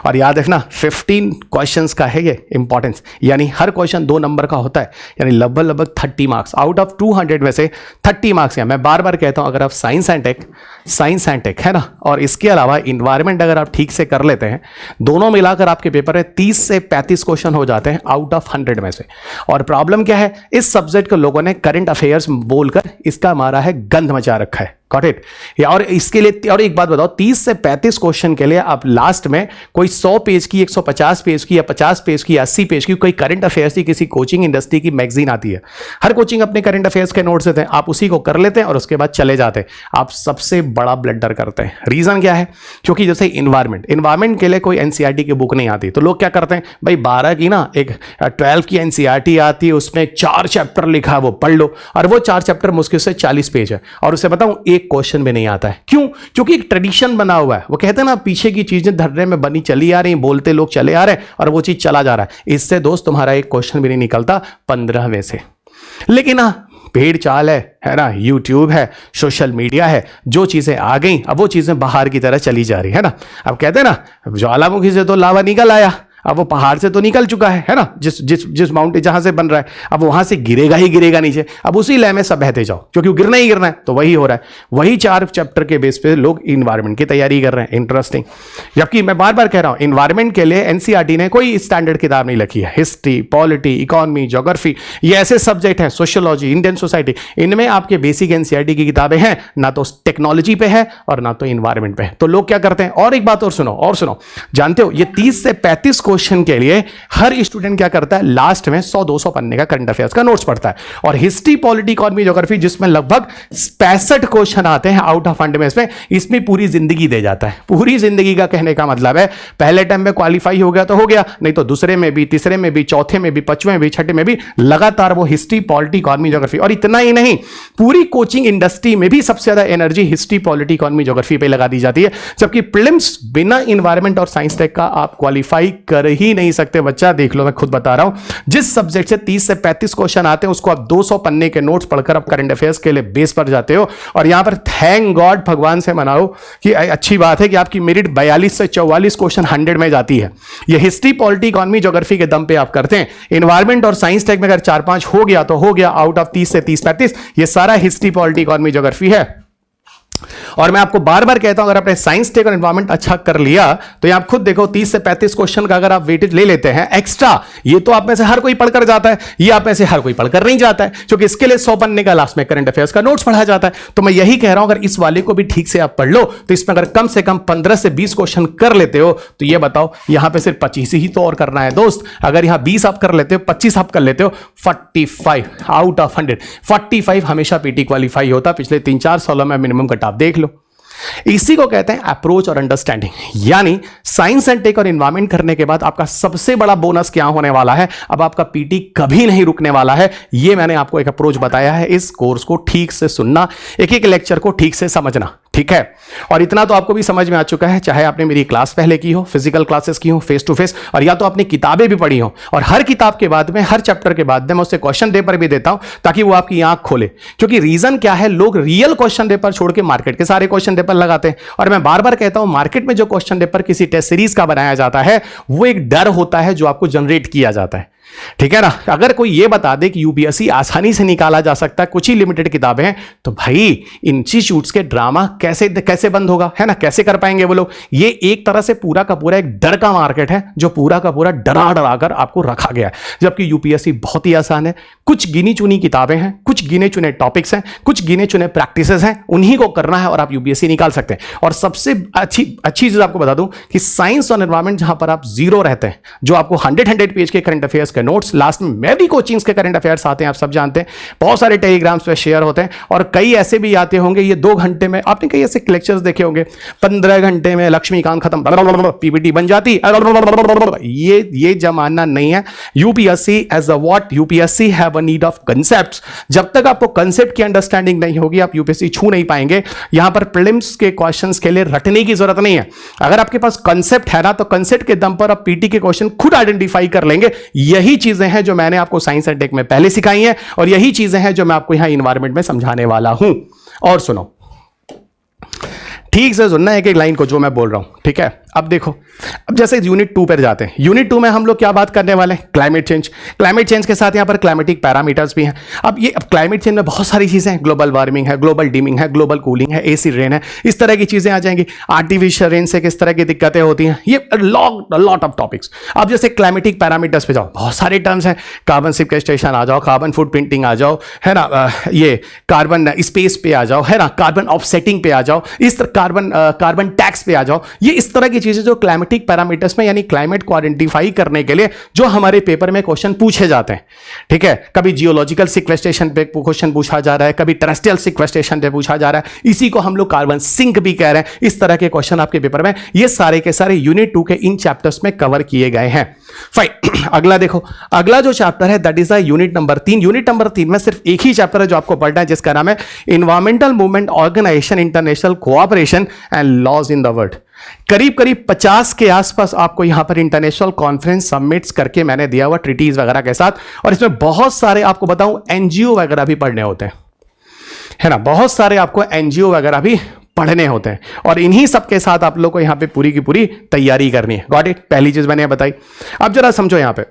और याद रखना 15 क्वेश्चंस का है ये इंपॉर्टेंस, यानी हर क्वेश्चन 2 नंबर का होता है, यानी लगभग 30 मार्क्स आउट ऑफ 200 में से 30 मार्क्स हैं। मैं बार बार कहता हूं, अगर आप साइंस एंड टेक है ना, और इसके अलावा इन्वायरमेंट अगर आप ठीक से कर लेते हैं, दोनों मिलाकर आपके पेपर में 30 से 35 क्वेश्चन हो जाते हैं आउट ऑफ 100 में से। और प्रॉब्लम क्या है, इस सब्जेक्ट के लोगों ने करंट अफेयर्स बोलकर इसका मारा है, गंद मचा रखा है। Got it. और इसके लिए और एक बात बताओ, 30 से 35 क्वेश्चन के लिए आप लास्ट में कोई 100 पेज की, 150 पेज की, या 50 पेज की, 80 पेज की कोई करंट अफेयर्स की किसी कोचिंग इंडस्ट्री की मैगजीन आती है, हर कोचिंग अपने करंट अफेयर्स के नोट्स देते हैं, आप उसी को कर लेते हैं और उसके बाद चले जाते हैं। आप सबसे बड़ा ब्लंडर करते हैं। रीजन क्या है? क्योंकि जैसे इन्वायरमेंट के लिए कोई एनसीईआरटी की बुक नहीं आती, तो लोग क्या करते हैं, भाई 12 की ना एक 12 की एनसीईआरटी आती है, उसमें 4 चैप्टर लिखा है, वो पढ़ लो। और वो 4 चैप्टर मुश्किल से 40 पेज है, और उसे बताऊं एक क्वेश्चन भी नहीं आता है। क्यों? क्योंकि एक ट्रेडिशन बना हुआ है। वो कहते हैं ना, पीछे की चीजें धरने में बनी चली आ रही, बोलते लोग चले आ रहे हैं और वो चीज चला जा रहा है। इससे दोस्त तुम्हारा एक क्वेश्चन भी नहीं निकलता 15 में से। लेकिन ना पेड़ चाल है ना, यूट्यूब है, सोशल मीडिया है, जो चीजें आ गई अब वो चीजें बाहर की तरह चली जा रही है ना। अब कहते हैं ना, ज्वालामुखी से तो लावा निकल आया, अब वो पहाड़ से तो निकल चुका है ना, जिस माउंटेन जहां से बन रहा है, अब वहां से गिरेगा ही गिरेगा नीचे। अब उसी लय में सब बहते जाओ, क्योंकि गिरना ही गिरना है, तो वही हो रहा है। वही 4 चैप्टर के बेस पे लोग इन्वायरमेंट की तैयारी कर रहे हैं। इंटरेस्टिंग। जबकि मैं बार बार कह रहा हूं, इन्वायरमेंट के लिए एनसीईआरटी ने कोई स्टैंडर्ड किताब नहीं लिखी है। हिस्ट्री, पॉलिटी, इकोनॉमी, ज्योग्राफी, ये ऐसे सब्जेक्ट हैं, सोशियोलॉजी, इंडियन सोसाइटी, इनमें आपके बेसिक एनसीईआरटी की किताबें हैं, ना तो टेक्नोलॉजी पे है और ना तो इन्वायरमेंट पे है। तो लोग क्या करते हैं, और एक बात और सुनो, जानते हो ये 30 से 35 क्वेश्चन के लिए हर स्टूडेंट क्या करता है, लास्ट में 100-200 पन्ने का करंट अफेयर्स का नोट्स पढ़ता है। और हिस्ट्री, पॉलिटी, इकोनॉमी, ज्योग्राफी, जिसमें लगभग 65 क्वेश्चन आते हैं आउट ऑफ 100 में, इसमें पूरी जिंदगी दे जाता है। पूरी जिंदगी का कहने का मतलब है, पहले टाइम में क्वालिफाई हो गया तो हो गया, नहीं तो दूसरे में भी, तीसरे में भी, चौथे में भी, 5वें में भी, 6ठे में भी लगातार वो हिस्ट्री, पॉलिटी, इकोनॉमी, ज्योग्राफी। और इतना ही नहीं, पूरी कोचिंग इंडस्ट्री में भी सबसे ज्यादा energy history, polity, economy, geography पे लगा दी जाती है। जबकि प्रीलिम्स बिना इन्वायरमेंट और साइंस टेक का आप क्वालिफाई कर ही नहीं सकते। बच्चा देख लो, मैं खुद बता रहा हूं, जिस सब्जेक्ट से 30 से 35 क्वेश्चन आते हैं, उसको आप 200 पन्ने के नोट्स पढ़कर आप करंट अफेयर्स के लिए बेस पर जाते हो। और यहां पर थैंक गॉड, भगवान से मनाओ कि अच्छी बात है कि आपकी मेरिट 42 से 44 क्वेश्चन 100 में जाती है। ये हिस्ट्री, पॉलिटी, इकोनॉमी, ज्योग्राफी के दम पे आप करते हैं। इन्वायरमेंट और साइंस टेक में अगर 4-5 हो गया तो हो गया, आउट ऑफ 30 से 30-35 ये सारा हिस्ट्री, पॉलिटी, इकोनॉमी, ज्योग्राफी है। और मैं आपको बार बार कहता हूं, अगर आपने साइंस टेक और एनवायरमेंट अच्छा कर लिया तो ये आप खुद देखो, 30 से 35 क्वेश्चन का अगर आप वेटेज ले लेते हैं एक्स्ट्रा, ये तो आप में से हर कोई पढ़कर जाता है, ये आप में से हर कोई पढ़कर नहीं जाता है, क्योंकि इसके लिए 100 पन्ने का लास्ट में करंट अफेयर्स का नोट्स पढ़ा जाता है। तो मैं यही कह रहा हूं, अगर इस वाले को भी ठीक से आप पढ़ लो तो इसमें अगर कम से कम 15 से 20 क्वेश्चन कर लेते हो, तो ये बताओ यहां पर सिर्फ 25 ही तो और करना है दोस्त। अगर यहां 20 आप कर लेते हो, 25 आप कर लेते हो, 45 आउट ऑफ 100, 45 हमेशा पीटी क्वालिफाई होता। पिछले 3-4 सालों में मिनिमम कट ऑफ देख लो। इसी को कहते हैं अप्रोच और अंडरस्टैंडिंग। यानी साइंस एंड टेक और एनवायरमेंट करने के बाद आपका सबसे बड़ा बोनस क्या होने वाला है, अब आपका पीटी कभी नहीं रुकने वाला है। यह मैंने आपको एक अप्रोच बताया है। इस कोर्स को ठीक से सुनना, एक एक लेक्चर को ठीक से समझना, ठीक है। और इतना तो आपको भी समझ में आ चुका है, चाहे आपने मेरी क्लास पहले की हो, फिजिकल क्लासेस की हो, फेस टू फेस, और या तो आपने किताबें भी पढ़ी हो। और हर किताब के बाद में, हर चैप्टर के बाद में मैं उससे क्वेश्चन पेपर भी देता हूं, ताकि वो आपकी आंख खोले। क्योंकि रीजन क्या है, लोग रियल क्वेश्चन पेपर छोड़ के मार्केट के सारे क्वेश्चन पेपर लगाते हैं। और मैं बार बार कहता हूं, मार्केट में जो क्वेश्चन पेपर किसी टेस्ट सीरीज का बनाया जाता है, वो एक डर होता है जो आपको जनरेट किया जाता है, ठीक है ना। अगर कोई ये बता दे कि यूपीएससी आसानी से निकाला जा सकता है, कुछ ही लिमिटेड किताबें हैं, तो भाई इंस्टीट्यूट्स के ड्रामा कैसे बंद होगा, है ना, कैसे कर पाएंगे वो लोग। ये एक तरह से पूरा का पूरा एक डर का मार्केट है, जो पूरा का पूरा डरा कर आपको रखा गया है। जबकि यूपीएससी बहुत ही आसान है। कुछ गिनी चुनी किताबें हैं, कुछ गिने चुने टॉपिक्स हैं, कुछ गिने चुने प्रैक्टिसेस हैं, उन्हीं को करना है और आप यूपीएससी निकाल सकते हैं। और सबसे अच्छी चीज आपको बता दूं कि साइंस और एनवायरमेंट जहां पर आप जीरो रहते हैं, जो आपको 100 पेज के करंट अफेयर्स के नोट्स, लास्ट में मैं भी कोचिंग्स के करंट अफेयर्स आते हैं, आप सब जानते हैं, बहुत सारे टेलीग्राम्स पे शेयर होते हैं। और कई ऐसे भी आते होंगे, ये 2 घंटे में, आपने कई ऐसे लेक्चर्स देखे होंगे, 15 घंटे में लक्ष्मीकांत खत्म, पीपीटी बन जाती। ये जमाना नहीं है। UPSC as a what, UPSC have a need of concepts. जब तक आपको कांसेप्ट की अंडरस्टैंडिंग नहीं होगी, आप यूपीएससी छू नहीं पाएंगे। यहां पर प्रीलिम्स के क्वेश्चंस के लिए रटने की जरूरत नहीं है। अगर आपके पास कांसेप्ट है ना, तो कांसेप्ट के दम पर आप पीटी के क्वेश्चन खुद आइडेंटिफाई कर लेंगे। यही चीजें हैं जो मैंने आपको साइंस एंड टेक में पहले सिखाई हैं, और यही चीजें हैं जो मैं आपको यहां एनवायरनमेंट में समझाने वाला हूं। और सुनो, ठीक से सुनना एक एक लाइन को जो मैं बोल रहा हूं, ठीक है। अब देखो, अब जैसे यूनिट 2 पर जाते हैं, यूनिट 2 में हम लोग क्या बात करने वाले हैं, क्लाइमेट चेंज। क्लाइमेट चेंज के साथ यहाँ पर क्लाइमेटिक पैरामीटर्स भी हैं। अब क्लाइमेट चेंज में बहुत सारी चीजें हैं, ग्लोबल वार्मिंग है, ग्लोबल डीमिंग है, ग्लोबल कूलिंग है, एसिड रेन है, इस तरह की चीजें आ जाएंगी। आर्टिफिशियल रेन से किस तरह की दिक्कतें होती हैं, ये लॉट ऑफ टॉपिक्स। अब जैसे क्लाइमेटिक पैरामीटर्स पे जाओ, बहुत सारे टर्म्स हैं, कार्बन सिक्वेस्ट्रेशन आ जाओ, कार्बन फुटप्रिंटिंग आ जाओ, है ना, ये कार्बन स्पेस पे आ जाओ, है ना, कार्बन ऑफसेटिंग पे आ जाओ, इस कार्बन टैक्स पे आ जाओ। ये इस तरह की चीजें जो क्लाइमेटिक पैरामीटर्स में, यानी क्लाइमेट को आइडेंटिफाई करने के लिए जो हमारे पेपर में क्वेश्चन पूछे जाते हैं। ठीक है, कभी जियोलॉजिकल सिक्वेस्ट्रेशन पे क्वेश्चन पूछा जा रहा है, कभी टेरेस्ट्रियल सिक्वेस्ट्रेशन पे पूछा जा रहा है, इसी को हम लोग कार्बन सिंक भी कह रहे हैं। इस तरह के क्वेश्चन आपके पेपर में ये सारे के सारे यूनिट 2 के इन चैप्टर्स में कवर किए गए हैं। फाइन, अगला देखो, अगला जो चैप्टर है that is the unit number 3। Unit number 3 में सिर्फ एक ही चैप्टर है जो आपको पढ़ना है, जिसका नाम है environmental movement organisation, international cooperation and laws in the world. करीब करीब 50 के आसपास आपको यहां पर इंटरनेशनल कॉन्फ्रेंस सबमिट्स करके मैंने दिया हुआ ट्रीटीज वगैरह के साथ, और इसमें बहुत सारे आपको बताऊं एनजीओ वगैरह भी पढ़ने होते हैं, है ना, बहुत सारे आपको एनजीओ वगैरह भी पढ़ने होते हैं, और इन्हीं सब के साथ आप लोग को यहां पे पूरी की पूरी तैयारी करनी है। गॉट इट, पहली चीज मैंने बताई। अब जरा समझो यहां पे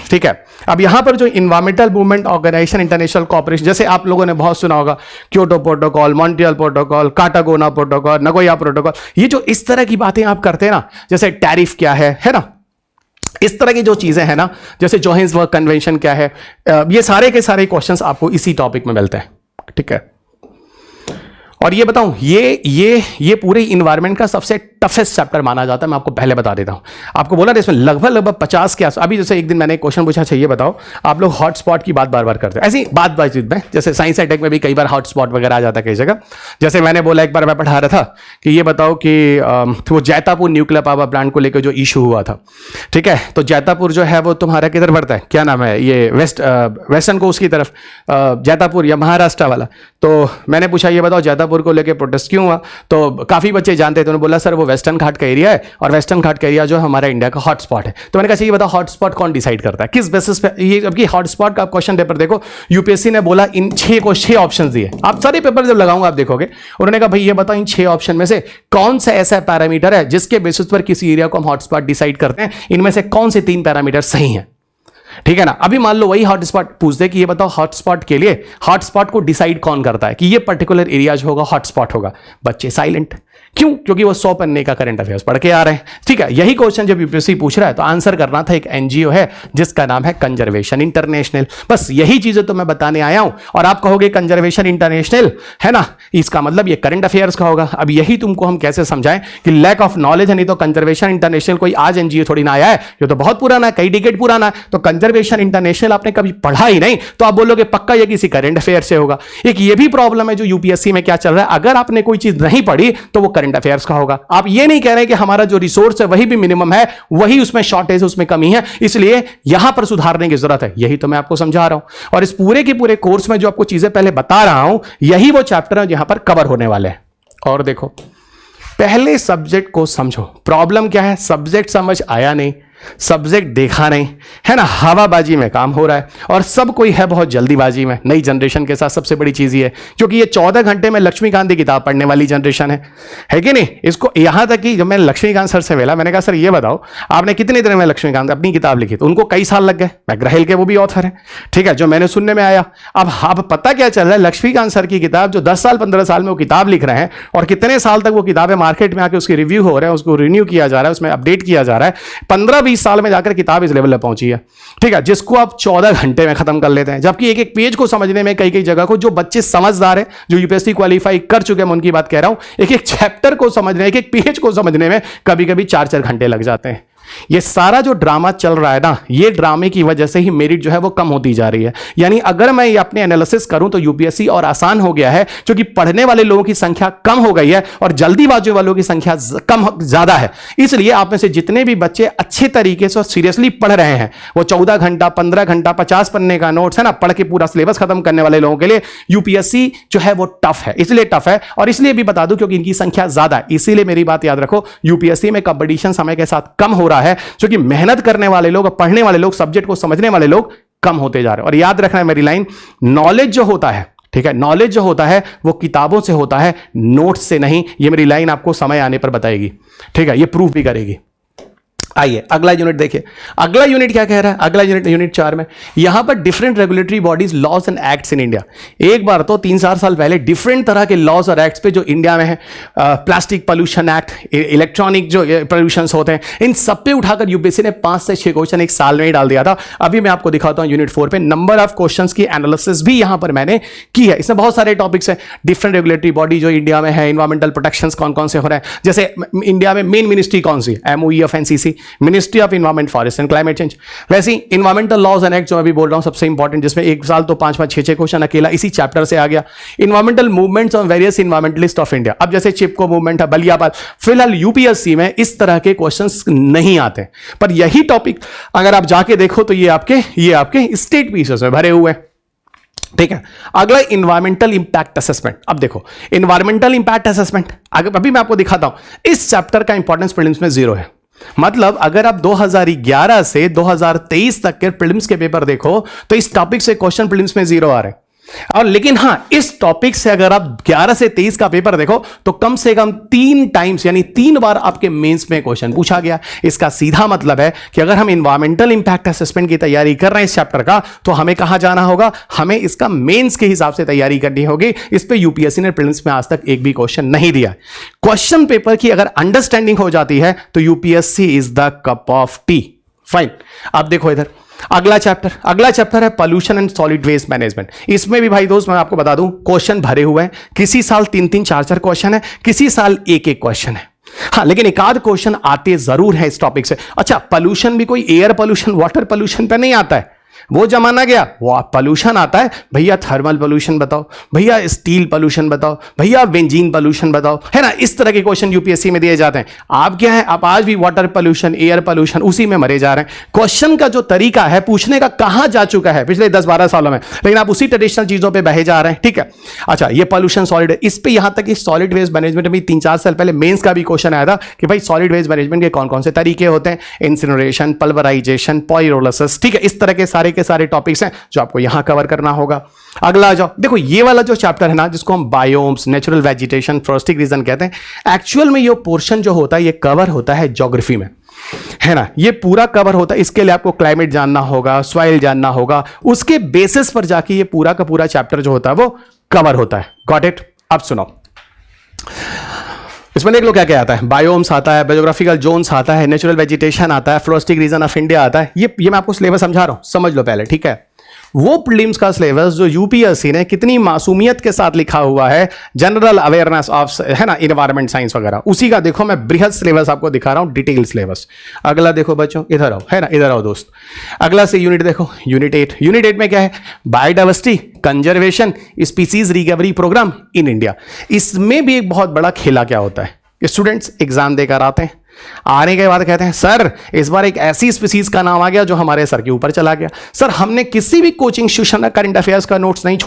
ठीक है, अब यहां पर जो environmental movement organisation international cooperation, जैसे आप लोगों ने बहुत सुना होगा Kyoto protocol, Montreal protocol, Cartagena protocol, Nagoya protocol, ये जो इस तरह की बातें आप करते हैं ना, जैसे टैरिफ क्या है ना, इस तरह की जो चीजें हैं ना, जैसे जोहान्सबर्ग कन्वेंशन क्या है, ये सारे के सारे क्वेश्चंस आपको इसी टॉपिक में मिलते हैं। ठीक है, और ये बताऊं, ये पूरे इन्वायरमेंट का सबसे टफेस्ट चैप्टर माना जाता है। मैं आपको पहले बता देता हूं, आपको बोला था इसमें लगभग 50 के आस। अभी जैसे एक दिन मैंने एक क्वेश्चन पूछा, चाहिए बताओ, आप लोग हॉटस्पॉट की बात बार बार करते हैं, ऐसी बातचीत में, जैसे साइंस एंड टेक में भी कई बार हॉटस्पॉट वगैरह आ जाता है कई जगह। जैसे मैंने बोला, एक बार मैं पढ़ा रहा था कि ये बताओ कि वो जैतापुर न्यूक्लियर पावर प्लांट को लेकर जो इशू हुआ था, ठीक है, तो जैतापुर जो है वो तुम्हारा किधर पड़ता है, क्या नाम है, ये वेस्टर्न कोस्ट की तरफ, जैतापुर या महाराष्ट्र वाला। तो मैंने पूछा, ये बताओ जैतापुर को लेकर प्रोटेस्ट क्यों हुआ, तो काफी बच्चे जानते थे, उन्होंने बोला सर वो वेस्टर्न घाट का एरिया है, और वेस्टर्न घाट का एरिया जो हमारा इंडिया का हॉटस्पॉट है। तो मैंने कहा ये बताओ हॉटस्पॉट कौन डिसाइड करता है, किस बेसिस पे, ये जबकि हॉटस्पॉट का क्वेश्चन पेपर देखो, यूपीएससी ने बोला इन 6 ऑप्शन दिए। आप सारे पेपर जब लगाऊंगा आप देखोगे, उन्होंने कहा भाई ये बताओ इन 6 ऑप्शन में से कौन सा ऐसा पैरामीटर है जिसके बेसिस पर किसी एरिया को हम हॉटस्पॉट डिसाइड करते हैं, इनमें से कौन से 3 पैरामीटर सही हैं। ठीक है ना, अभी मान लो वही हॉटस्पॉट पूछ दे कि ये बताओ हॉटस्पॉट के लिए हॉटस्पॉट को डिसाइड कौन करता है कि ये पर्टिकुलर एरिया जो होगा हॉटस्पॉट होगा, बच्चे साइलेंट। क्यों? क्योंकि वो 100 पन्ने का करंट अफेयर्स पढ़ के आ रहे हैं। ठीक है, यही क्वेश्चन जब यूपीएससी पूछ रहा है तो आंसर करना था, एक एनजीओ है जिसका नाम है कंजर्वेशन इंटरनेशनल। बस यही चीजें तो मैं बताने आया हूं, और आप कहोगे कंजर्वेशन इंटरनेशनल है ना, इसका मतलब ये करंट अफेयर्स का होगा। अब यही तुमको हम कैसे समझाएं कि लैक ऑफ नॉलेज है, नहीं तो कंजर्वेशन इंटरनेशनल कोई आज एनजीओ थोड़ी ना आया है, ये तो बहुत पुराना है, कई डिकेड पुराना है। तो कंजर्वेशन इंटरनेशनल आपने कभी पढ़ा ही नहीं, तो आप बोलोगे पक्का ये किसी करंट अफेयर से होगा। एक ये भी प्रॉब्लम है जो यूपीएससी में क्या चल रहा है, अगर आपने कोई चीज नहीं पढ़ी तो वो करंट अफेयर्स का होगा। आप ये नहीं कह रहे कि हमारा जो रिसोर्स है वही भी मिनिमम है, वही उसमें शॉर्टेज है, उसमें कमी है, इसलिए यहां पर सुधारने की जरूरत है। यही तो मैं आपको समझा रहा हूं, और इस पूरे के पूरे कोर्स में जो आपको चीजें पहले बता रहा हूं, यही वो चैप्टर है जहां पर कवर होने वाले हैं। और देखो, पहले सब्जेक्ट को समझो। प्रॉब्लम क्या है, सब्जेक्ट समझ आया नहीं, सब्जेक्ट देखा नहीं, है ना, हवाबाजी में काम हो रहा है, और सब कोई है बहुत जल्दीबाजी में। नई जनरेशन के साथ सबसे बड़ी चीज ये, क्योंकि ये 14 घंटे में लक्ष्मीकांत की किताब पढ़ने वाली जनरेशन है कि नहीं। इसको यहां तक कि जब मैंने लक्ष्मीकांत सर से मिला, मैंने कहा सर ये बताओ आपने कितने दिन में लक्ष्मीकांत अपनी किताब लिखी, तो उनको कई साल लग गए। मैकग्रा-हिल के वो भी ऑथर है, ठीक है, जो मैंने सुनने में आया। अब पता क्या चल रहा है, लक्ष्मीकांत सर की किताब जो 10 साल 15 साल में वो किताब लिख रहे हैं, और कितने साल तक वो किताबें मार्केट में आके उसके रिव्यू हो रहे हैं, उसको रिन्यू किया जा रहा है, उसमें अपडेट किया जा रहा है। 15-20 साल में जाकर किताब इस लेवल पे पहुंची है, ठीक है, जिसको आप 14 घंटे में खत्म कर लेते हैं। जबकि एक एक पेज को समझने में कई कई जगह को, जो बच्चे समझदार हैं, जो यूपीएससी क्वालिफाई कर चुके हैं, मैं उनकी बात कह रहा हूं, एक एक चैप्टर को समझने, एक एक पेज को समझने में कभी कभी 4-4 घंटे लग जाते हैं। ये सारा जो ड्रामा चल रहा है ना, ये ड्रामे की वजह से ही मेरिट जो है वो कम होती जा रही है। यानी अगर मैं ये अपने एनालिसिस करूं तो यूपीएससी और आसान हो गया है, क्योंकि पढ़ने वाले लोगों की संख्या कम हो गई है और जल्दीबाजी वालों की संख्या ज्यादा है। इसलिए आप में से जितने भी बच्चे अच्छे तरीके से और सीरियसली पढ़ रहे हैं, वो 14 घंटा 15 घंटा 50 पन्ने का नोट्स है ना, पढ़ के पूरा सिलेबस खत्म करने वाले लोगों के लिए यूपीएससी जो है वो टफ है। इसलिए टफ है, और इसलिए भी बता दूं क्योंकि इनकी संख्या ज्यादा है। इसीलिए मेरी बात याद रखो, यूपीएससी में कंपटीशन समय के साथ कम हो रहा है, क्योंकि मेहनत करने वाले लोग, पढ़ने वाले लोग, सब्जेक्ट को समझने वाले लोग कम होते जा रहे हैं। और याद रखना है मेरी लाइन, नॉलेज जो होता है, ठीक है, नॉलेज जो होता है वो किताबों से होता है, नोट्स से नहीं। ये मेरी लाइन आपको समय आने पर बताएगी, ठीक है, ये प्रूफ भी करेगी। आइए अगला यूनिट देखिए, अगला यूनिट क्या कह रहा है, अगला यूनिट यूनिट 4 में यहां पर different regulatory bodies, laws and acts in India. एक बार तो 3-4 साल पहले डिफरेंट तरह के लॉज और एक्ट्स पे जो इंडिया में है, प्लास्टिक पोल्यूशन एक्ट, इलेक्ट्रॉनिक जो पोल्यूशन होते हैं, इन सब पे उठाकर यूपीएससी ने 5 से 6 क्वेश्चन एक साल में ही डाल दिया था। अभी मैं आपको दिखाता हूं यूनिट 4 पे नंबर ऑफ क्वेश्चंस की एनालिसिस भी यहां पर मैंने की है। इसमें बहुत सारे टॉपिक्स हैं, डिफरेंट रेगुलेटरी बॉडी जो इंडिया में है, इन्वायरमेंटल प्रोटेक्शन कौन कौन से हो रहे हैं, जैसे इंडिया में मेन मिनिस्ट्री कौन सी, MOE of NCC, ministry of environment, forest and climate change. वैसे ही इन्वायरमेंटल लॉज एंड एक्ट जो मैं भी बोल रहा हूं सबसे इंपॉर्टेंट, जिसमें एक साल तो 5-5, 6-6 क्वेश्चन अकेला इसी चैप्टर से आ गया। Environmental movements on various environmentalist of India, अब जैसे चिपको मूवमेंट है, बलियाबाद, फिलहाल यूपीएससी में इस तरह के क्वेश्चंस नहीं आते, पर यही टॉपिक अगर आप जाके देखो तो ये आपके स्टेट पीसेस में भरे हुए हैं, ठीक है। अगला इन्वायरमेंटल इंपैक्ट असेसमेंट। अब देखो इन्वायरमेंटल इंपैक्ट असेसमेंट अभी मैं आपको दिखाता हूं, इस चैप्टर का इंपॉर्टेंस प्रीलिम्स में 0 है। मतलब अगर आप 2011 से 2023 तक के प्रीलिम्स के पेपर देखो तो इस टॉपिक से क्वेश्चन प्रीलिम्स में 0 आ रहे हैं। और लेकिन हां, इस टॉपिक से अगर आप 11 से 23 का पेपर देखो तो कम से कम 3 टाइम्स यानी 3 बार आपके मेंस में क्वेश्चन पूछा गया। इसका सीधा मतलब है कि अगर हम इन्वायरमेंटल इंपैक्ट असेसमेंट की तैयारी कर रहे हैं इस चैप्टर का, तो हमें कहां जाना होगा, हमें इसका मेंस के हिसाब से तैयारी करनी होगी। इस पे यूपीएससी ने प्रीलिम्स में आज तक एक भी क्वेश्चन नहीं दिया। क्वेश्चन पेपर की अगर अंडरस्टैंडिंग हो जाती है तो UPSC is the cup of tea. Fine, अब देखो इधर अगला चैप्टर है pollution and solid waste management. इसमें भी भाई दोस्त मैं आपको बता दूं क्वेश्चन भरे हुए हैं, किसी साल 3-3, 4-4 क्वेश्चन है, किसी साल 1-1 क्वेश्चन है। हाँ, लेकिन एक आध क्वेश्चन आते जरूर है इस टॉपिक से। अच्छा, पोल्यूशन भी कोई एयर पोल्यूशन, वाटर पोल्यूशन पे नहीं आता है, वो जमाना गया। वो पोल्यूशन आता है भैया, थर्मल पोल्यूशन बताओ, भैया स्टील पोल्यूशन बताओ, भैया बेंजीन पोल्यूशन बताओ, है ना। इस तरह के क्वेश्चन यूपीएससी में दिए जाते हैं। आप क्या है, आप आज भी वाटर पोल्यूशन, एयर पोल्यूशन उसी में मरे जा रहे हैं। क्वेश्चन का जो तरीका है पूछने का कहां जा चुका है पिछले 10-12 सालों में, लेकिन आप उसी ट्रेडिशनल चीजों पर बहे जा रहे हैं, ठीक है। अच्छा, ये पोल्यूशन सॉलिड, इस पे यहां तक कि सॉलिड वेस्ट मैनेजमेंट में 3-4 साल पहले मेंस का भी क्वेश्चन आया था कि भाई सॉलिड वेस्ट मैनेजमेंट के कौन कौन से तरीके होते हैं, इंसिनरेशन, पल्वराइजेशन, पायरोलिसिस, ठीक है। इस तरह के सारे टॉपिक्स हैं जो आपको यहां कवर करना होगा। अगला जाओ, देखो ये वाला जो चैप्टर है ना, जिसको हम बायोम्स, नेचुरल वेजिटेशन, फोरेस्टिक रीजन कहते हैं, एक्चुअल में ये पोर्शन जो होता है ये कवर होता है ज्योग्राफी में, है ना। ये पूरा कवर होता है। इसके लिए आपको क्लाइमेट जानना होगा, सॉइल जानना होगा, उसके बेसिस पर जाके ये पूरा का पूरा चैप्टर जो होता है वो कवर होता है। Got it. अब सुनो, इसमें देख लो क्या क्या आता है। बायोम्स आता है, बायोग्राफिकल जोन्स आता है, नेचुरल वेजिटेशन आता है, फोरेस्टिक रीजन ऑफ इंडिया आता है। ये मैं आपको सिलेबस समझा रहा हूं, समझ लो पहले, ठीक है। वो प्रीलिम्स का सिलेबस जो यूपीएससी ने कितनी मासूमियत के साथ लिखा हुआ है, जनरल अवेयरनेस ऑफ, है ना, इन्वायरमेंट साइंस वगैरह, उसी का देखो मैं बृहद सिलेबस आपको दिखा रहा हूं, डिटेल सिलेबस। अगला देखो बच्चों, इधर आओ, है ना, इधर आओ दोस्त। अगला से यूनिट देखो, यूनिट 8 में क्या है, biodiversity conservation species recovery program in India. इसमें भी एक बहुत बड़ा खेला क्या होता है, स्टूडेंट्स एग्जाम देकर आते हैं, आने के बाद कहते हैं सर इस बार एक ऐसी स्पीसीज का नाम आ गया जो हमारे सर के ऊपर चला गया। सर हमने किसी भी कोचिंग इंस्टीट्यूशन का करंट अफेयर्स का नोट्स नहीं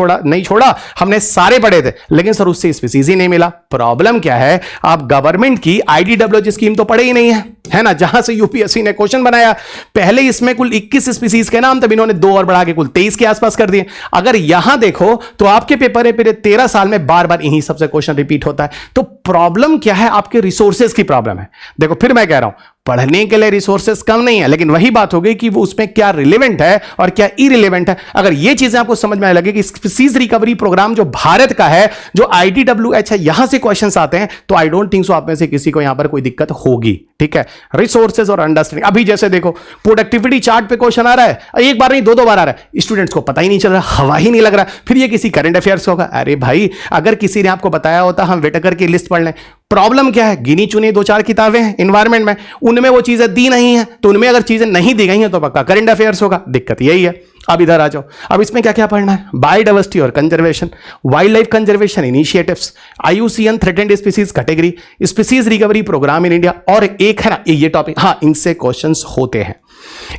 छोड़ा, हमने सारे पढ़े थे, लेकिन सर उससे स्पीसीज ही नहीं मिला। प्रॉब्लम क्या है, आप गवर्नमेंट की IDWG स्कीम तो पढ़े ही नहीं है ना, जहां से यूपीएससी ने क्वेश्चन बनाया। पहले इसमें कुल 21 स्पीसीज के नाम, तब इन्होंने 2 और बढ़ा के कुल 23 के आसपास कर दिए। अगर यहां देखो तो आपके पेपर है पूरे 13 साल में बार बार इन्हीं सबसे क्वेश्चन रिपीट होता है। तो प्रॉब्लम क्या है, आपके रिसोर्सेज की प्रॉब्लम है। देखो फिर मैं कह रहा हूं, पढ़ने के लिए रिसोर्सेज कम नहीं है, लेकिन वही बात हो गई कि वो उसमें क्या रिलेवेंट है और क्या इरिलेवेंट है। अगर ये चीजें आपको समझ में आने लगे कि स्पीसीज रिकवरी प्रोग्राम जो भारत का है, जो IDWH है, यहां से क्वेश्चंस आते हैं, तो आई डोंट थिंक सो आप में से किसी को यहां पर कोई दिक्कत होगी, ठीक है। रिसोर्सेज और अंडरस्टैंडिंग, अभी जैसे देखो प्रोडक्टिविटी चार्ट पे क्वेश्चन आ रहा है, एक बार नहीं 2-2 बार आ रहा है, स्टूडेंट्स को पता ही नहीं चल रहा, हवा ही नहीं लग रहा, फिर ये किसी करंट अफेयर्स होगा। अरे भाई, अगर किसी ने आपको बताया होता हम वेटेकर की लिस्ट पढ़ लें। प्रॉब्लम क्या है, गिनी चुनी 2-4 किताबें हैं एनवायरमेंट में, उनमें वो चीजें दी नहीं है, तो उनमें अगर चीजें नहीं दी गई हैं तो पक्का करंट अफेयर्स होगा। दिक्कत यही है। अब इधर आ जाओ, अब इसमें क्या क्या पढ़ना है, बायोडाइवर्सिटी और conservation, wildlife conservation initiatives, IUCN threatened species category, species recovery program in India, और एक है ना ये टॉपिक, हाँ इनसे क्वेश्चंस होते हैं।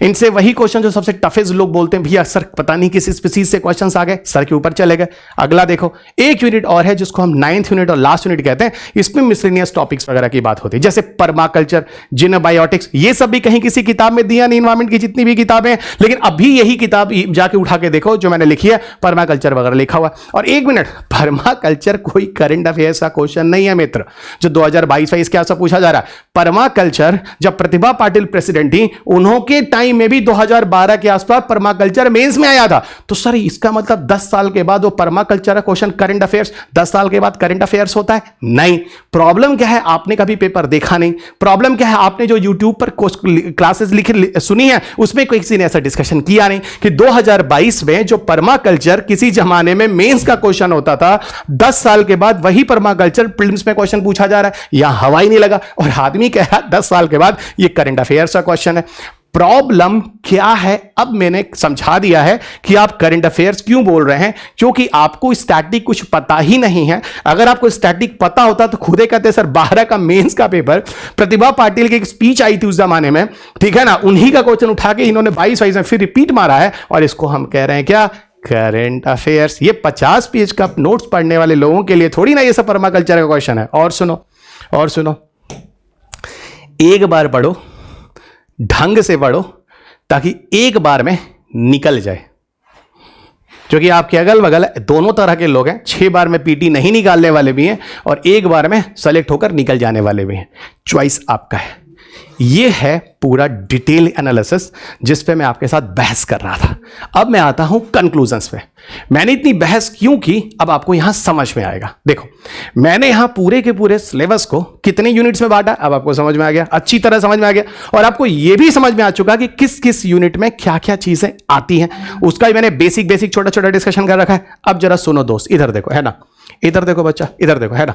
इनसे वही क्वेश्चन जो सबसे टफेस्ट लोग बोलते हैं भैया सर पता नहीं किस स्पीसीज से क्वेश्चंस आ गए, सर के ऊपर चले गए। अगला देखो, एक यूनिट और है जिसको हम 9th यूनिट और लास्ट यूनिट कहते हैं, इसमें मिसलेनियस टॉपिक्स वगैरह की बात होती है, जैसे पर्माकल्चर, जिनोबायोटिक्स, ये सब भी कहीं किसी किताब में दिया नहीं, इन्वायरमेंट की जितनी भी किताबें हैं, लेकिन अभी यही किताब जाके उठा के देखो जो मैंने लिखी है, पर्माकल्चर वगैरह लिखा हुआ। और एक मिनट, पर्माकल्चर कोई करंट अफेयर्स का क्वेश्चन नहीं है मित्र, जो 2022-23 के आसपास पूछा जा रहा है। पर्माकल्चर जब प्रतिभा पाटिल प्रेसिडेंट थी, उन्होंने टाइम में भी 2012 के आसपास पर्माकल्चर मेंस में आया था। तो सर इसका मतलब 10 साल के बाद वो पर्माकल्चर का क्वेश्चन करंट अफेयर्स, 10 साल के बाद करंट अफेयर्स होता है? नहीं। प्रॉब्लम क्या है, आपने कभी पेपर देखा नहीं। प्रॉब्लम क्या है, आपने जो यूट्यूब पर क्लासेस लिखी सुनी है उसमें किसी ने ऐसा डिस्कशन किया नहीं कि 2022 में जो पर्माकल्चर किसी जमाने में मेंस का क्वेश्चन होता था, 10 साल के बाद वही पर्माकल्चर प्रीलिम्स में क्वेश्चन पूछा जा रहा है। यहां हवा ही नहीं लगा और आदमी कह रहा है 10 साल के बाद ये करंट अफेयर्स का क्वेश्चन है। प्रॉब्लम क्या है, अब मैंने समझा दिया है कि आप करंट अफेयर्स क्यों बोल रहे हैं, क्योंकि आपको स्टैटिक कुछ पता ही नहीं है। अगर आपको स्टैटिक पता होता तो खुदे कहते सर 12 का मेंस का पेपर, प्रतिभा पाटिल की एक स्पीच आई थी उस जमाने में, ठीक है ना, उन्हीं का क्वेश्चन उठा के इन्होंने 22 में फिर रिपीट मारा है और इसको हम कह रहे हैं क्या, करंट अफेयर्स। ये 50 पेज का नोट्स पढ़ने वाले लोगों के लिए थोड़ी ना ये सब पर्माकल्चर का क्वेश्चन है। और सुनो, एक बार पढ़ो, ढंग से पढ़ो, ताकि एक बार में निकल जाए, क्योंकि आपके अगल बगल दोनों तरह के लोग हैं। 6 बार में पीटी नहीं निकालने वाले भी हैं और एक बार में सेलेक्ट होकर निकल जाने वाले भी हैं। चॉइस आपका है। ये है पूरा डिटेल एनालिसिस जिस पे मैं आपके साथ बहस कर रहा था। अब मैं आता हूं कंक्लूजन्स पे। मैंने इतनी बहस क्यों की, अब आपको यहां समझ में आएगा। देखो, मैंने यहां पूरे के पूरे सिलेबस को कितने यूनिट्स में बांटा, अब आपको समझ में आ गया, अच्छी तरह समझ में आ गया। और आपको यह भी समझ में आ चुका कि किस किस यूनिट में क्या क्या चीजें आती हैं, उसका भी मैंने बेसिक छोटा छोटा डिस्कशन कर रखा है। अब जरा सुनो दोस्त, इधर देखो, है ना, इधर देखो बच्चा, इधर देखो, है ना।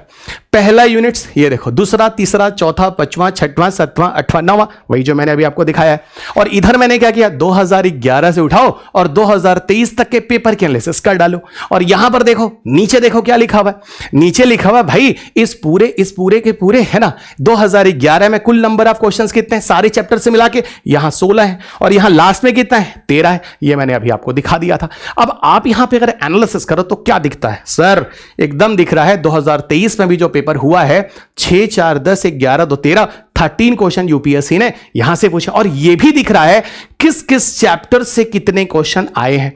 पहला यूनिट्स ये देखो, दूसरा, तीसरा, चौथा, पांचवा, छठवां, सातवां, आठवां, नौवां, वही जो मैंने अभी आपको दिखाया है। और इधर मैंने क्या किया, 2011 से उठाओ और 2023 तक के पेपर के एनालिसिस कर डालो। और यहां पर देखो, नीचे देखो क्या लिखा हुआ है। नीचे लिखा हुआ भाई इस पूरे के पूरे, है ना, 2011 में कुल नंबर ऑफ क्वेश्चंस कितने हैं सारे चैप्टर से मिला के, यहां 16 है और यहां लास्ट में कितना है, 13 है। ये मैंने अभी आपको दिखा दिया था। अब आप यहां पे अगर एनालिसिस करो तो क्या दिखता है सर, एकदम दिख रहा है 2023 में भी जो पेपर हुआ है 6, 4, 10, 11, 2, 13, 13 क्वेश्चन यूपीएससी ने यहां से पूछा। और यह भी दिख रहा है किस किस चैप्टर से कितने क्वेश्चन आए हैं।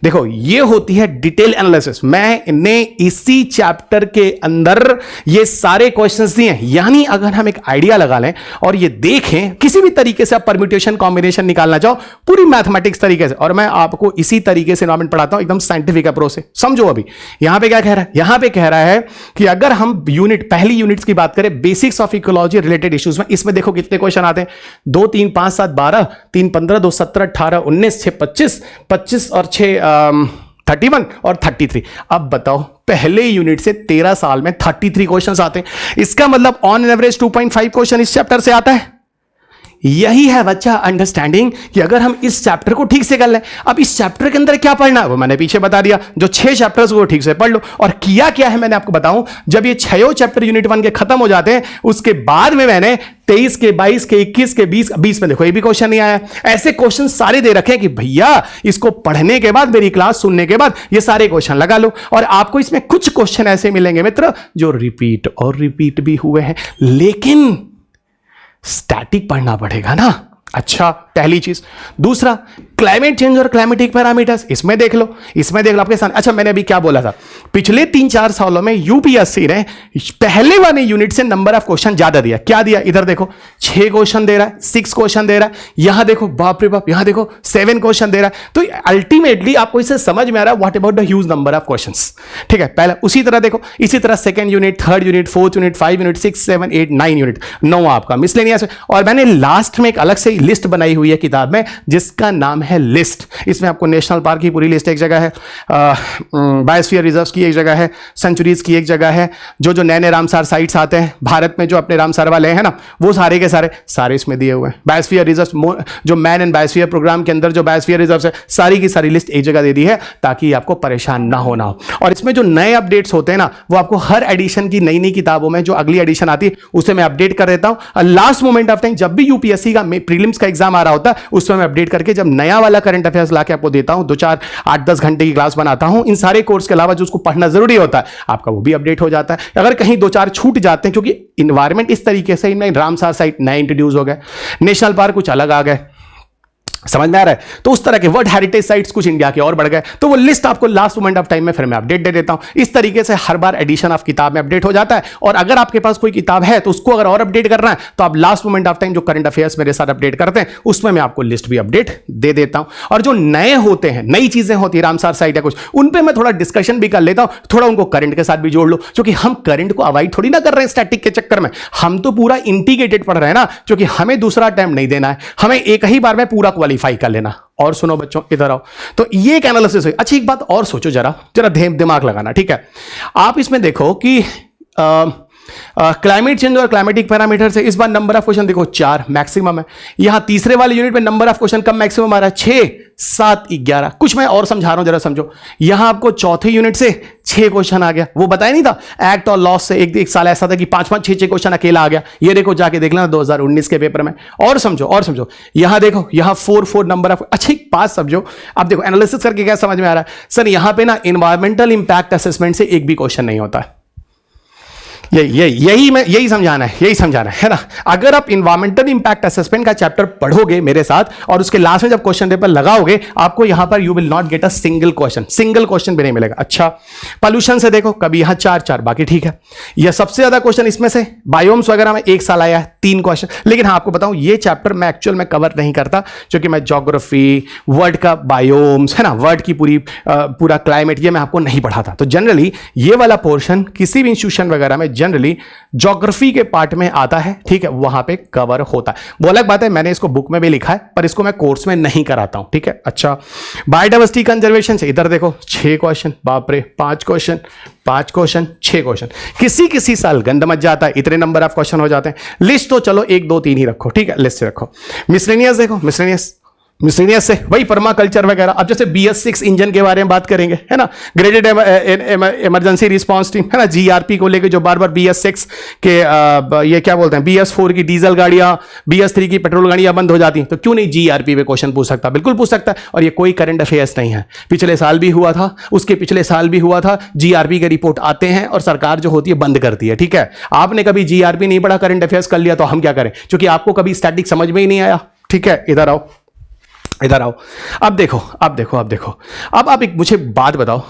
देखो, ये होती है डिटेल एनालिसिस। मैंने इसी चैप्टर के अंदर ये सारे क्वेश्चंस दिए हैं। यानी अगर हम एक आइडिया लगा लें और ये देखें, किसी भी तरीके से आप परम्यूटेशन कॉम्बिनेशन निकालना चाहो, पूरी मैथमेटिक्स तरीके से, और मैं आपको इसी तरीके से नॉर्मल पढ़ाता हूं, एकदम साइंटिफिक अप्रोच से। समझो अभी यहां पे क्या कह रहा है, यहां पे कह रहा है कि अगर हम पहली यूनिट्स की बात करें, basics of ecology related issues में, इसमें देखो कितने क्वेश्चन आते हैं, 2, 3, 5, 7, 12, 3, 15, 2, 17, 18, 19, 6, 25 और 6, 31 और 33। अब बताओ, पहले यूनिट से 13 साल में 33 क्वेश्चंस आते हैं। इसका मतलब ऑन एवरेज 2.5 क्वेश्चन इस चैप्टर से आता है। यही है बच्चा अंडरस्टैंडिंग, कि अगर हम इस चैप्टर को ठीक से कर लें। अब इस चैप्टर के अंदर क्या पढ़ना है वो मैंने पीछे बता दिया, जो 6 चैप्टर्स वो ठीक से पढ़ लो। और किया क्या है मैंने आपको बताऊं, जब ये 6 चैप्टर यूनिट 1 के खत्म हो जाते हैं, उसके बाद में मैंने 23 के, 22 के, 21 के, 20 में देखो ये भी क्वेश्चन नहीं आया। ऐसे क्वेश्चन सारे दे रखे हैं कि भैया इसको पढ़ने के बाद, मेरी क्लास सुनने के बाद ये सारे क्वेश्चन लगा लो। और आपको इसमें कुछ क्वेश्चन ऐसे मिलेंगे मित्र जो रिपीट और रिपीट भी हुए हैं, लेकिन स्टैटिक पढ़ना पड़ेगा ना। अच्छा, पहली चीज। दूसरा, क्लाइमेट चेंज और क्लाइमेटिक पैरामीटर्स, इसमें देख लो आपके साथ। अच्छा, मैंने अभी क्या बोला था, पिछले 3-4 सालों में यूपीएससी ने पहले वाले यूनिट से नंबर ऑफ क्वेश्चन ज्यादा दिया। क्या दिया, इधर देखो 6 क्वेश्चन दे रहा है, 6 क्वेश्चन दे रहा है। यहां देखो, बाप रे बाप, यहां देखो 7 क्वेश्चन दे रहा है। तो अल्टीमेटली आपको इससे समझ में आ रहा है what about the huge number of question. ठीक है, पहला। उसी तरह देखो, इसी तरह 2nd unit, 3rd unit, 4th unit, 5 unit, 6, 7, 8, 9 unit, 9 आपका मिसलेनियस। और मैंने लास्ट में एक अलग से लिस्ट बनाई हुई है किताब में जिसका नाम है लिस्ट। इसमें आपको नेशनल पार्क की पूरी लिस्ट एक जगह है, बायोस्फीयर रिजर्व्स की एक जगह है, सेंचुरीज की एक जगह है, जो नए रामसार साइट्स आते हैं भारत में, जो अपने रामसार वाले हैं ना, वो सारे के सारे इसमें दिए हुए हैं। बायोस्फीयर रिजर्व्स, जो मैन एंड बायोस्फीयर प्रोग्राम के अंदर जो बायोस्फीयर रिजर्व्स है, सारी की सारी लिस्ट एक जगह दे दी है ताकि आपको परेशान ना होना हो। और इसमें जो नए अपडेट्स होते हैं ना, वो आपको हर एडिशन की नई किताबों में जो अगली एडिशन आती है उसे मैं अपडेट कर देता हूं। लास्ट मोमेंट ऑफ टाइम जब भी यूपीएससी का प्रीलिम्स का एग्जाम आ रहा होता है उसमें मैं अपडेट करके जब नया वाला करंट अफेयर्स लाके आपको देता हूं, 2-4 8-10 घंटे की क्लास बनाता हूं, इन सारे कोर्स के अलावा जो उसको पढ़ना जरूरी होता है आपका वो भी अपडेट हो जाता है। अगर कहीं 2-4 छूट जाते हैं, क्योंकि इन्वायरमेंट इस तरीके से, इनमें रामसार साइट नए इंट्रोड्यूस हो गए, नेशनल पार्क कुछ अलग आ गए, समझ में आ रहा है, तो उस तरह के वर्ल्ड हेरिटेज साइट्स कुछ इंडिया के और बढ़ गए, तो वो लिस्ट आपको लास्ट मोमेंट ऑफ टाइम में फिर मैं अपडेट दे देता हूं। इस तरीके से हर बार एडिशन ऑफ किताब में अपडेट हो जाता है। और अगर आपके पास कोई किताब है तो उसको अगर और अपडेट करना है तो आप लास्ट मोमेंट ऑफ टाइम जो करंट अफेयर्स मेरे साथ अपडेट करते हैं उसमें मैं आपको लिस्ट भी अपडेट दे देता हूं। और जो नए होते हैं, नई चीजें होती है, रामसार साइट या कुछ, उन पर मैं थोड़ा डिस्कशन भी कर लेता हूं, थोड़ा उनको करंट के साथ भी जोड़ लो, क्योंकि हम करंट को अवॉइड थोड़ी ना कर रहे हैं स्टैटिक के चक्कर में, हम तो पूरा इंटीग्रेटेड पढ़ रहे हैं ना, क्योंकि हमें दूसरा अटेम्प्ट नहीं देना है, हमें एक ही बार में पूरा क्वालिफाई कर लेना। और सुनो बच्चों, इधर आओ, तो ये एक एनालिसिस है। अच्छा एक बात और सोचो, जरा दिमाग लगाना, ठीक है। आप इसमें देखो कि क्लाइमेट चेंज और क्लाइमेटिक पैरामीटर से इस बार नंबर ऑफ क्वेश्चन देखो 4 मैक्सिमम है। यहां तीसरे वाले यूनिट में नंबर ऑफ क्वेश्चन कम मैक्सिमम आ रहा है 6, 7, 11। कुछ मैं और समझा रहा हूं, जरा समझो। यहां आपको चौथे यूनिट से 6 क्वेश्चन आ गया, वो बताया नहीं था एक्ट और लॉस से एक साल ऐसा था कि 5-5, 6-6 क्वेश्चन अकेला आ गया। ये देखो जाके देख लेना 2019 के पेपर में। और समझो यहां देखो, यहां 4 नंबर ऑफ। अच्छा एक बात समझो, आप देखो एनालिसिस करके क्या समझ में आ रहा है सर, यहां पे ना इन्वायरमेंटल इंपैक्ट असेसमेंट से एक भी क्वेश्चन नहीं होता है। यही समझाना है ना। अगर आप इन्वायरमेंटल इंपैक्ट असेसमेंट का चैप्टर पढ़ोगे मेरे साथ और उसके लास्ट में जब क्वेश्चन पेपर लगाओगे, आपको यहां पर you will not get a single question भी नहीं मिलेगा। अच्छा पॉल्यूशन से देखो, कभी यहां 4, बाकी ठीक है। यह सबसे ज्यादा क्वेश्चन इसमें से बायोम्स वगैरह में एक साल आया है 3 क्वेश्चन। लेकिन हाँ आपको बताऊं, ये चैप्टर मैं एक्चुअल में कवर नहीं करता, क्योंकि मैं ज्योग्राफी, वर्ल्ड का बायोम्स है ना, वर्ल्ड की पूरा क्लाइमेट, ये मैं आपको नहीं पढ़ाता। तो जनरली ये वाला पोर्शन किसी भी इंस्टीट्यूशन वगैरह में जनरली ज्योग्राफी के पार्ट में आता है, ठीक है, वहां पे कवर होता है। वो अलग बात है, मैंने इसको बुक में भी लिखा है, पर इसको मैं कोर्स में नहीं कराता हूं, ठीक है। अच्छा बायोडाइवर्सिटी कंजर्वेशन से इधर देखो 6 क्वेश्चन, बाप रे 5 क्वेश्चन, 6 क्वेश्चन। किसी साल गंद मच जाता है, इतने नंबर ऑफ क्वेश्चन हो जाते हैं। लिस्ट तो चलो 1, 2, 3 ही रखो, ठीक है, लिस्ट से रखो। मिसलेनियस देखो, मिसलेनियस से वही परमाकल्चर वगैरह। अब जैसे BS6 इंजन के बारे में बात करेंगे, है ना, ग्रेडेड इमरजेंसी रिस्पांस टीम, है ना, GRP को लेके जो बार BS6 के ये क्या बोलते हैं, BS4 की डीजल गाड़ियां, BS3 की पेट्रोल गाड़ियां बंद हो जाती हैं, तो क्यों नहीं GRP पे क्वेश्चन पूछ सकता? बिल्कुल पूछ सकता है। और ये कोई करंट अफेयर्स नहीं है, पिछले साल भी हुआ था, उसके पिछले साल भी हुआ था। GRP के रिपोर्ट आते हैं और सरकार जो होती है बंद करती है, ठीक है। आपने कभी GRP नहीं पढ़ा, करंट अफेयर्स कर लिया, तो हम क्या करें, क्योंकि आपको कभी स्टैटिक समझ में ही नहीं आया, ठीक है। इधर आओ, अब देखो, अब आप मुझे एक बात बताओ,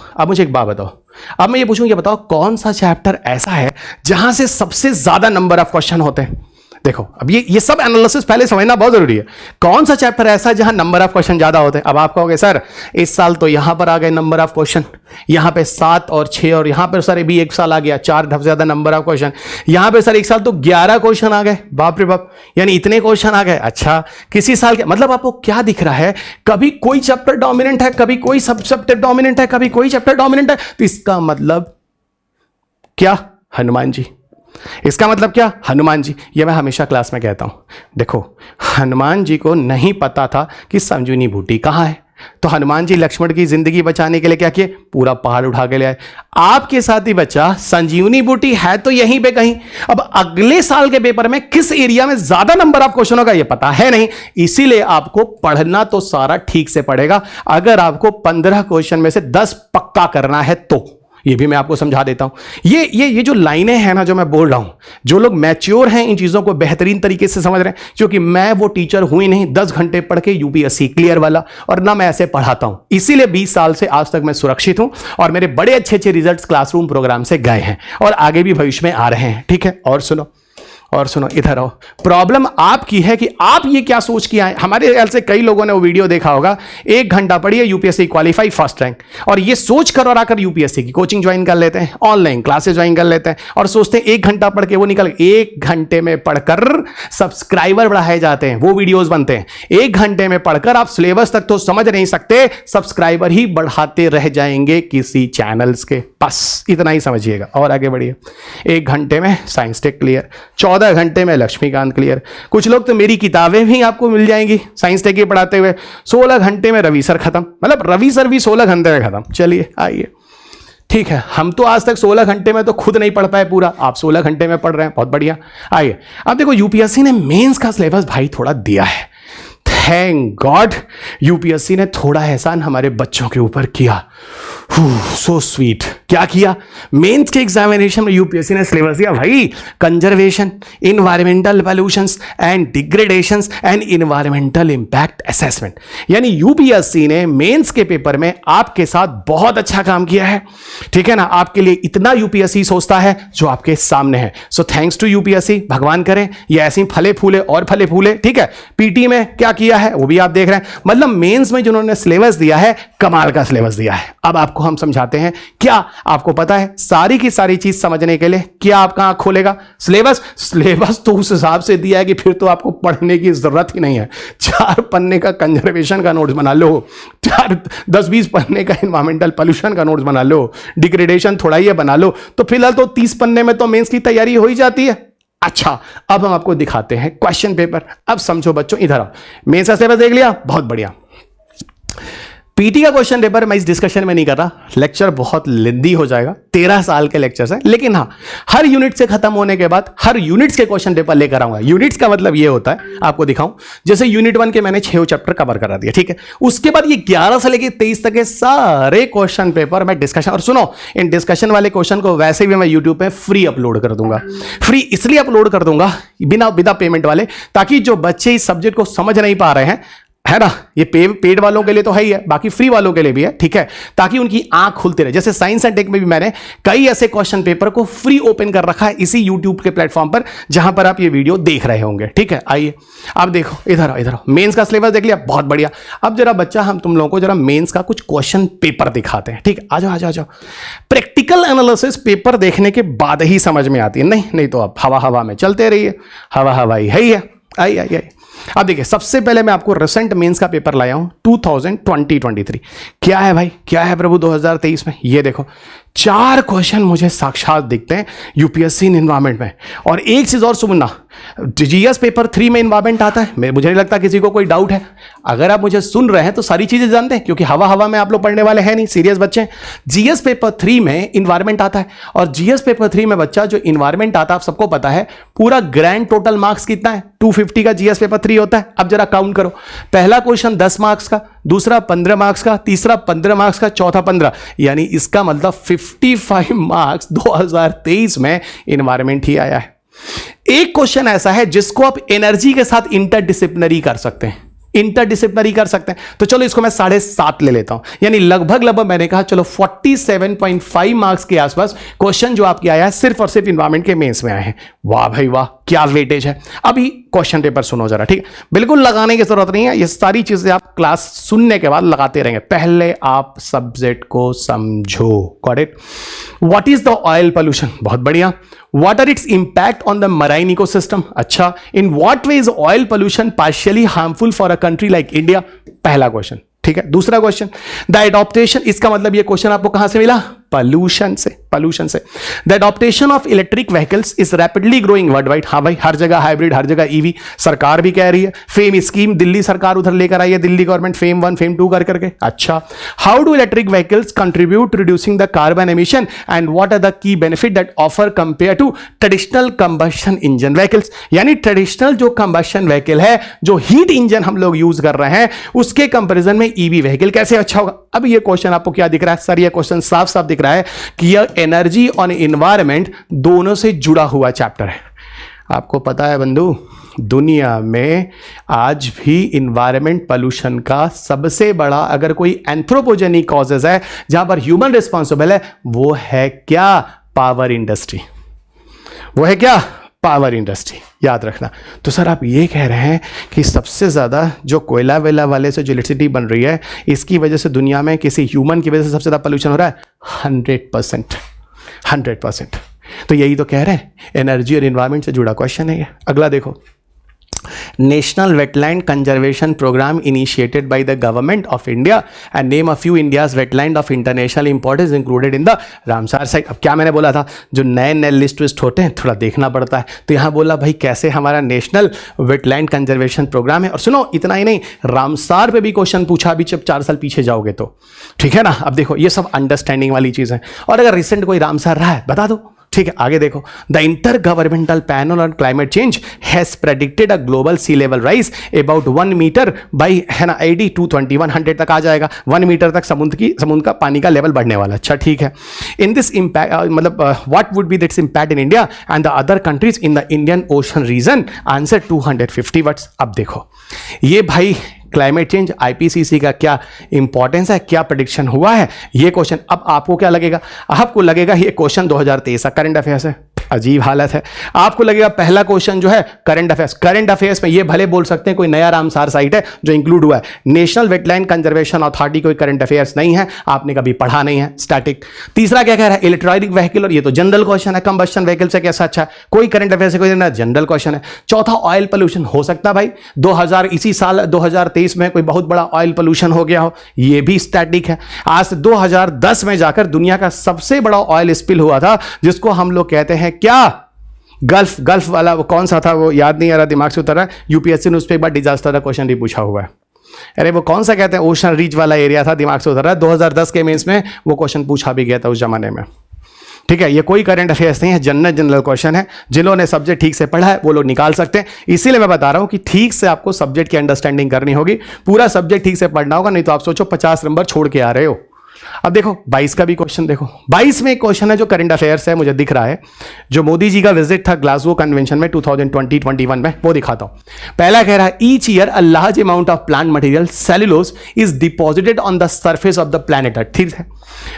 अब मैं ये पूछूं, ये बताओ कौन सा चैप्टर ऐसा है जहां से सबसे ज्यादा नंबर ऑफ क्वेश्चन होते हैं। देखो अब ये सब एनालिसिस पहले समझना बहुत जरूरी है। कौन सा चैप्टर ऐसा है जहां नंबर ऑफ क्वेश्चन ज्यादा होते हैं? अब आप कहोगे सर इस साल तो यहां पर आ गए नंबर ऑफ क्वेश्चन, यहां पे 7 और 6, और यहां पर सर भी एक साल आ गया 4 सबसे ज्यादा नंबर ऑफ क्वेश्चन, यहां पे सर एक साल तो 11 क्वेश्चन आ गए, बाप रे बाप, यानी इतने क्वेश्चन आ गए। अच्छा किसी साल के मतलब आपको क्या दिख रहा है, कभी कोई चैप्टर डोमिनेंट है, कभी कोई सब चैप्टर डोमिनेंट है, कभी कोई चैप्टर डोमिनेंट है, तो इसका मतलब क्या? हनुमान जी। इसका मतलब क्या? हनुमान जी। ये मैं हमेशा क्लास में कहता हूं, देखो हनुमान जी को नहीं पता था कि संजीवनी बूटी कहां है, तो हनुमान जी लक्ष्मण की जिंदगी बचाने के लिए क्या किए, पूरा पहाड़ उठा के ले आए। आपके साथ ही बच्चा संजीवनी बूटी है तो यहीं पे कहीं। अब अगले साल के पेपर में किस एरिया में ज्यादा नंबर ऑफ क्वेश्चन होगा ये पता है नहीं, इसीलिए आपको पढ़ना तो सारा ठीक से पड़ेगा। अगर आपको 15 क्वेश्चन में से 10 पक्का करना है तो ये भी मैं आपको समझा देता हूं। ये जो लाइनें हैं ना जो मैं बोल रहा हूं, जो लोग मैच्योर हैं इन चीजों को बेहतरीन तरीके से समझ रहे हैं, क्योंकि मैं वो टीचर हूं ही नहीं 10 घंटे पढ़ के UPSC क्लियर वाला, और ना मैं ऐसे पढ़ाता हूं। इसीलिए 20 साल से आज तक मैं सुरक्षित हूं और मेरे बड़े अच्छे रिजल्ट्स क्लासरूम प्रोग्राम से गए हैं और आगे भी भविष्य में आ रहे हैं, ठीक है। और सुनो इधर आओ, प्रॉब्लम आपकी है कि आप ये क्या सोच के आए। हमारे ख्याल से कई लोगों ने वो वीडियो देखा होगा, 1 घंटा पढ़िए UPSC क्वालिफाई फर्स्ट रैंक, और ये सोच कर और आकर UPSC की कोचिंग ज्वाइन कर लेते हैं, ऑनलाइन क्लासेस ज्वाइन कर लेते हैं और सोचते हैं 1 घंटा पढ़ के वो निकल। 1 घंटे में पढ़कर सब्सक्राइबर बढ़ाए जाते हैं, वो वीडियोस बनते हैं। 1 घंटे में पढ़कर आप सिलेबस तक तो समझ नहीं सकते, सब्सक्राइबर ही बढ़ाते रह जाएंगे किसी चैनल्स के। बस इतना ही समझिएगा और आगे बढ़िए। 1 घंटे में साइंस टेक क्लियर, 14 घंटे में लक्ष्मीकांत क्लियर। कुछ लोग तो मेरी किताबें भी आपको मिल जाएंगी साइंस टेक की पढ़ाते हुए, 16 घंटे में रवि सर खत्म, मतलब रवि सर भी 16 घंटे में खत्म। चलिए आइए, ठीक है, हम तो आज तक 16 घंटे में तो खुद नहीं पढ़ पाए पूरा, आप 16 घंटे में पढ़ रहे हैं, बहुत बढ़िया। आइए अब देखो UPSC ने मेंस का सिलेबस भाई थोड़ा दिया है, थैंक गॉड यूपीएससी ने थोड़ा एहसान हमारे बच्चों के ऊपर किया। So sweet. क्या किया? मेंस के एग्जामिनेशन में यूपीएससी ने सिलेबस दिया भाई, conservation, environmental pollutions and डिग्रेडेशंस and environmental impact assessment. यानी यूपीएससी ने मेंस के पेपर में आपके साथ बहुत अच्छा काम किया है, ठीक है ना। आपके लिए इतना यूपीएससी सोचता है जो आपके सामने है। सो थैंक्स टू यूपीएससी, भगवान करे ये ऐसे ही फले फूले और फले फूले, ठीक है। पीटी में क्या किया है वो भी आप देख रहे हैं। मतलब मेंस में जिन्होंने सिलेबस दिया है, कमाल का सिलेबस दिया है। अब आपको हम समझाते हैं। क्या आपको पता है सारी की सारी चीज समझने के लिए क्या आपका आंख खोलेगा? सिलेबस तो उस हिसाब से दिया है कि फिर तो आपको पढ़ने की जरूरत ही नहीं है। 4 पन्ने का कंजर्वेशन का नोट्स बना लो, 10-20 पन्ने का एनवायरमेंटल पोल्यूशन का नोट्स बना लो, डिग्रेडेशन थोड़ा ही बना लो, तो फिलहाल तो 30 पन्ने में तो मेंस की तैयारी हो ही जाती है। अच्छा, अब हम आपको दिखाते हैं क्वेश्चन पेपर। अब समझो बच्चों, इधर आओ। मेंस का सिलेबस देख लिया, बहुत बढ़िया। पीटी का क्वेश्चन पेपर मैं इस डिस्कशन में नहीं कर रहा, लेक्चर बहुत लेंदी हो जाएगा, 13 साल के लेक्चर्स हैं। लेकिन हाँ, हर यूनिट से खत्म होने के बाद हर यूनिट्स के क्वेश्चन पेपर लेकर आऊंगा। यूनिट्स का मतलब ये होता है, आपको दिखाऊं, जैसे यूनिट 1 के मैंने 6 चैप्टर कवर करा दिया, ठीक है। उसके बाद ये 11 से लेकर 23 तक के सारे क्वेश्चन पेपर मैं डिस्कशन, और सुनो, इन डिस्कशन वाले क्वेश्चन को वैसे भी मैं यूट्यूब पे फ्री अपलोड कर दूंगा। फ्री इसलिए अपलोड कर दूंगा, बिना पेमेंट वाले, ताकि जो बच्चे इस सब्जेक्ट को समझ नहीं पा रहे हैं, है ना, ये पेड वालों के लिए तो है ही है, बाकी फ्री वालों के लिए भी है, ठीक है, ताकि उनकी आंख खुलती रहे। जैसे साइंस एंड टेक में भी मैंने कई ऐसे क्वेश्चन पेपर को फ्री ओपन कर रखा है इसी यूट्यूब के प्लेटफॉर्म पर, जहां पर आप ये वीडियो देख रहे होंगे, ठीक है। आइए आप देखो, इधर आओ। मेंस का सिलेबस देख लिया, बहुत बढ़िया। अब जरा बच्चा, हम तुम लोगों को जरा मेंस का कुछ क्वेश्चन पेपर दिखाते हैं, ठीक है। आ जाओ। प्रैक्टिकल एनालिसिस पेपर देखने के बाद ही समझ में आती है, नहीं तो आप हवा में चलते रहिए, हवा ही है। आई। अब देखिए, सबसे पहले मैं आपको रिसेंट मेंस का पेपर लाया हूं 2023। क्या है भाई, क्या है प्रभु 2023 में? ये देखो, 4 क्वेश्चन मुझे साक्षात दिखते हैं यूपीएससी एनवायरमेंट में। और एक चीज और सुनना, जीएस पेपर 3 में एनवायरमेंट आता है, मुझे नहीं लगता किसी को कोई डाउट है। अगर आप मुझे सुन रहे हैं तो सारी चीजें जानते हैं, क्योंकि हवा में आप लोग पढ़ने वाले हैं नहीं, सीरियस बच्चे। जीएस पेपर 3 में एनवायरमेंट आता है, और जीएस पेपर 3 में बच्चा जो एनवायरमेंट आता है, आप सबको पता है, पूरा ग्रैंड टोटल मार्क्स कितना है? 250 का जीएस पेपर 3 होता है। अब जरा काउंट करो, पहला क्वेश्चन 10 मार्क्स का, दूसरा 15 मार्क्स का, तीसरा 15 मार्क्स का, चौथा 15, यानी इसका मतलब 55 मार्क्स 2023 में एनवायरमेंट ही आया है। एक क्वेश्चन ऐसा है जिसको आप एनर्जी के साथ इंटरडिसिप्लिनरी कर सकते हैं, तो चलो इसको मैं 7.5 ले लेता हूं, यानी लगभग मैंने कहा चलो 47.5 मार्क्स के आसपास क्वेश्चन जो आपके आया है, सिर्फ और सिर्फ एनवायरमेंट के मेंस में आए हैं। वाह भाई वाह, क्या वेटेज है। अभी क्वेश्चन पेपर सुनो जरा, ठीक है, बिल्कुल लगाने की जरूरत नहीं है, ये सारी चीजें आप क्लास सुनने के बाद लगाते रहेंगे। पहले आप सब्जेक्ट को समझो। Got it? What is the oil pollution? बहुत बढ़िया। What are its impact on the marine ecosystem? अच्छा, in what way is oil pollution partially harmful for a country like India? पहला क्वेश्चन, ठीक है। दूसरा क्वेश्चन, द एडॉप्टेशन, इसका मतलब ये क्वेश्चन आपको कहां से मिला? पॉल्यूशन से। The adaptation of electric vehicles is rapidly growing world wide. हाँ भाई, हर जगह हाइब्रिड, हर जगह ईवी, सरकार भी कह रही है। फेम स्कीम दिल्ली सरकार उधर लेकर आई है, दिल्ली गवर्नमेंट, फेम 1 फेम 2 करके। अच्छा, how do electric vehicles contribute to reducing the carbon emission and what are the key benefit that offer compare to traditional combustion engine vehicles? यानी ट्रेडिशनल जो कंबशन व्हीकल है, जो हीट इंजन हम लोग use कर रहे हैं, उसके कंपेरिजन में ईवी व्हीकल कैसे अच्छा होगा। अब ये क्वेश्चन आपको क्या दिख रहा है सर? ये क्वेश्चन साफ साफ दिख रहा है कि यह एनर्जी और एनवायरमेंट दोनों से जुड़ा हुआ चैप्टर है। आपको पता है बंधु, दुनिया में आज भी इन्वायरमेंट पोल्यूशन का सबसे बड़ा अगर कोई एंथ्रोपोजेनिक कॉजेज है जहां पर ह्यूमन रिस्पॉन्सिबल है, वो है क्या? Power industry. वो है क्या? Power industry. याद रखना। तो सर आप ये कह रहे हैं कि सबसे ज़्यादा जो कोयला वेला वाले से जो इलेक्ट्रिसिटी बन रही है, इसकी वजह से दुनिया में किसी ह्यूमन की वजह से सबसे ज़्यादा पोल्यूशन हो रहा है? 100%। तो यही तो कह रहे हैं, एनर्जी और एनवायरमेंट से जुड़ा क्वेश्चन है ये। अगला देखो, national wetland conservation program initiated by the government of India and name a few India's wetland of international importance included in the Ramsar site. अब क्या मैंने बोला था, जो नए लिस्ट विस्ट होते हैं थोड़ा देखना पड़ता है, तो यहाँ बोला भाई कैसे हमारा नेशनल वेटलैंड कंजर्वेशन प्रोग्राम है। और सुनो, इतना ही नहीं, रामसार पे भी क्वेश्चन पूछा अभी जब 4 साल पीछे जाओगे तो, ठीक है ना। अब देखो, ये सब अंडरस्टैंडिंग वाली चीज़ है। और अगर रिसेंट कोई रामसार रहा है बता दो, ठीक है, आगे देखो, the intergovernmental panel on climate change has predicted a global sea level rise about 1 metre by, है ना, 80 to 2100 तक आ जाएगा, 1 मीटर तक समुद्र का पानी का लेवल बढ़ने वाला। अच्छा ठीक है, इन दिस इम्पैक्ट मतलब what would be its impact in India and the other countries in the Indian Ocean region, answer 250 words. अब देखो ये भाई क्लाइमेट चेंज आईपीसीसी का क्या इंपॉर्टेंस है, क्या प्रेडिक्शन हुआ है, ये क्वेश्चन। अब आपको क्या लगेगा, आपको लगेगा ये क्वेश्चन 2023 का करंट अफेयर्स है। अजीब हालत है, आपको लगेगा पहला क्वेश्चन जो है करंट अफेयर्स। करंट अफेयर्स में ये भले बोल सकते हैं कोई नया रामसार साइट है जो इंक्लूड हुआ है, नेशनल वेटलैंड कंजर्वेशन अथॉरिटी कोई करंट अफेयर्स नहीं है, आपने कभी पढ़ा नहीं है, स्टैटिक। तीसरा क्या कह रहा है, इलेक्ट्रॉनिक व्हीकल, और ये तो जनरल क्वेश्चन है, कंबस्शन व्हीकल से कैसा अच्छा है, कोई करंट अफेयर्स से कोई ना, जनरल क्वेश्चन है। चौथा ऑयल पोल्यूशन, हो सकता है भाई 2000 इसी साल 2023 में कोई बहुत बड़ा ऑयल पोल्यूशन हो गया हो, ये भी स्टैटिक है। आज 2010 में जाकर दुनिया का सबसे बड़ा ऑयल स्पिल हुआ था, जिसको हम लोग कहते हैं क्या, गल्फ वाला, वो कौन सा था वो याद नहीं आ रहा, दिमाग से उतर रहा है। यूपीएससी ने उस पर एक बार डिजास्टर का क्वेश्चन भी पूछा हुआ है, अरे वो कौन सा कहते हैं, ओशन रीच वाला एरिया था, दिमाग से उतर रहा है। 2010 के मेंस में वो क्वेश्चन पूछा भी गया था उस जमाने में। ठीक है, ये कोई करंट अफेयर्स नहीं है, जनरल क्वेश्चन है। जिन्होंने सब्जेक्ट ठीक से पढ़ा है वो लोग निकाल सकते हैं। इसीलिए मैं बता रहा हूं कि ठीक से आपको सब्जेक्ट की अंडरस्टैंडिंग करनी होगी, पूरा सब्जेक्ट ठीक से पढ़ना होगा, नहीं तो आप सोचो 50 नंबर छोड़ के आ रहे हो। अब देखो 22 का भी क्वेश्चन देखो, 22 में एक क्वेश्चन है जो करंट अफेयर्स है, मुझे दिख रहा है, जो मोदी जी का विजिट था ग्लासगो कन्वेंशन में 2020-21 में, वो दिखाता हूं। पहला कह रहा है each year a large amount of plant material cellulose is deposited on the surface of the planet Earth. ठीक है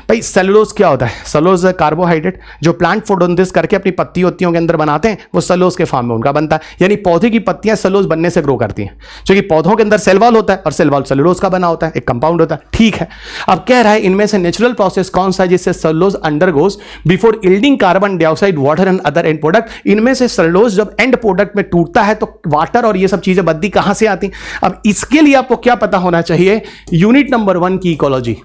भाई, सेलुलोज क्या होता है, सेलुलोज कार्बोहाइड्रेट जो प्लांट फोटोसिंथेसिस करके अपनी पत्ती उत्तियों के अंदर बनाते हैं, वो सेलुलोज के फॉर्म में उनका बनता है, यानी पौधे की पत्तियां सेलुलोज बनने से ग्रो करती हैं, क्योंकि पौधों के अंदर सेल वॉल होता है और सेल वॉल सेलुलोज का बना होता है, एक कंपाउंड होता है। ठीक है, अब कह रहा है इनमें से नेचुरल प्रोसेस कौन सा है जिससे cellulose undergoes before yielding carbon dioxide, water and other and product. इनमें से सेलुलोज जब एंड प्रोडक्ट में टूटता है तो वाटर और ये सब चीजें बनती कहां से आती। अब इसके लिए आपको क्या पता होना चाहिए, यूनिट नंबर 1 की इकोलॉजी।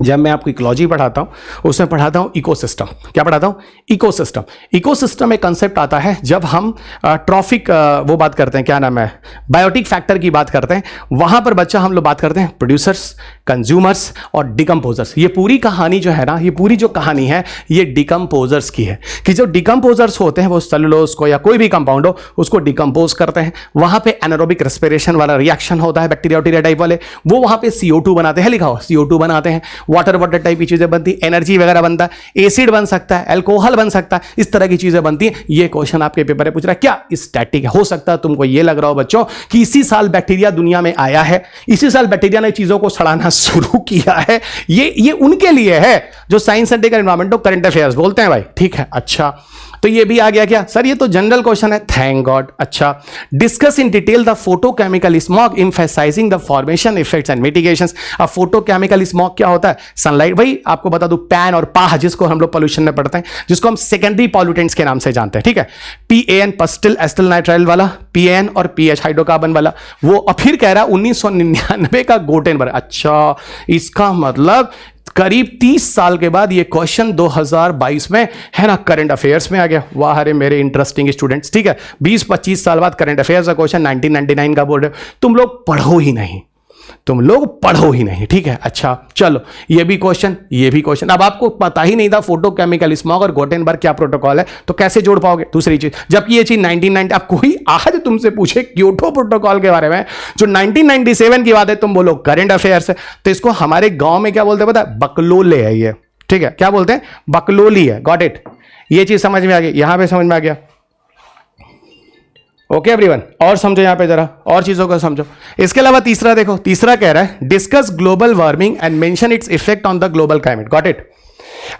जब मैं आपको इकोलॉजी पढ़ाता हूं उसमें पढ़ाता हूं इकोसिस्टम। क्या पढ़ाता हूं, इकोसिस्टम। इकोसिस्टम एक कंसेप्ट आता है जब हम ट्रॉफिक वो बात करते हैं, क्या नाम है, बायोटिक फैक्टर की बात करते हैं, वहां पर बच्चा हम लोग बात करते हैं प्रोड्यूसर्स, कंज्यूमर्स और डिकम्पोजर्स। ये पूरी कहानी जो है ना, ये पूरी जो कहानी है ये डिकम्पोजर्स की है, कि जो डिकम्पोजर्स होते हैं वो सेलुलोज को या कोई भी कंपाउंड हो उसको डिकम्पोज करते हैं। वहां पे एनारोबिक रेस्पिरेशन वाला रिएक्शन होता है, बैक्टीरिया टाइप वाले, वो वहां पे CO2 बनाते हैं, लिखा हो CO2 बनाते हैं, वाटर टाइप की चीजें बनती, एनर्जी वगैरह बनता है, एसिड बन सकता है, अल्कोहल बन सकता है, इस तरह की चीजें बनती हैं। ये क्वेश्चन आपके पेपर में पूछ रहा है, क्या स्टैटिक है। हो सकता है तुमको ये लग रहा हो बच्चों कि इसी साल बैक्टीरिया दुनिया में आया है, इसी साल बैक्टीरिया ने चीजों को सड़ाना शुरू किया है, ये उनके लिए है जो साइंस एंड एनवायरमेंट को करंट अफेयर्स बोलते हैं भाई। ठीक है, अच्छा तो ये भी आ गया क्या सर, ये तो जनरल क्वेश्चन है, थैंक गॉड। अच्छा, discuss in detail the photochemical smog emphasising the formation effects and mitigations. अब फोटोकेमिकल स्मॉग क्या होता है, सनलाइट। भाई आपको बता दूं पैन और पाह, जिसको हम लोग पोल्यूशन में पढ़ते हैं, जिसको हम सेकेंडरी पॉल्यूटेंट्स के नाम से जानते हैं। ठीक है, PAN पस्टिल एस्टिल नाइट्राइल वाला, PAN और PH हाइड्रोकार्बन वाला, वो। अब फिर कह रहा है 1999 का गोटेनबर्ग। अच्छा, इसका मतलब करीब 30 साल के बाद ये क्वेश्चन 2022 में है ना करंट अफेयर्स में आ गया। वाह अरे मेरे इंटरेस्टिंग स्टूडेंट्स। ठीक है, 20-25 साल बाद करंट अफेयर्स का क्वेश्चन 1999 का बोल रहे हो, तुम लोग पढ़ो ही नहीं, तुम लोग पढ़ो ही नहीं। ठीक है, अच्छा चलो ये भी क्वेश्चन, ये भी क्वेश्चन। अब आपको पता ही नहीं था फोटोकेमिकल स्मॉग और गोटेनबर्ग क्या प्रोटोकॉल है, तो कैसे जोड़ पाओगे। दूसरी चीज, जबकि ये चीज 1990, अब कोई आज तुमसे पूछे क्योटो प्रोटोकॉल के बारे में जो 1997 की बात है, तुम बोलो करंट अफेयर्स है, तो इसको हमारे गांव में क्या बोलते हैं पता है, बकलोले है ये। ठीक है, क्या बोलते हैं, बकलोली है। गॉट इट, ये चीज समझ में आ गई, यहां पे समझ में आ गया। ओके एवरीवन, और समझो यहां पे जरा और चीजों को समझो। इसके अलावा तीसरा देखो, तीसरा कह रहा है discuss global warming and mention its effect on the global climate. Got it.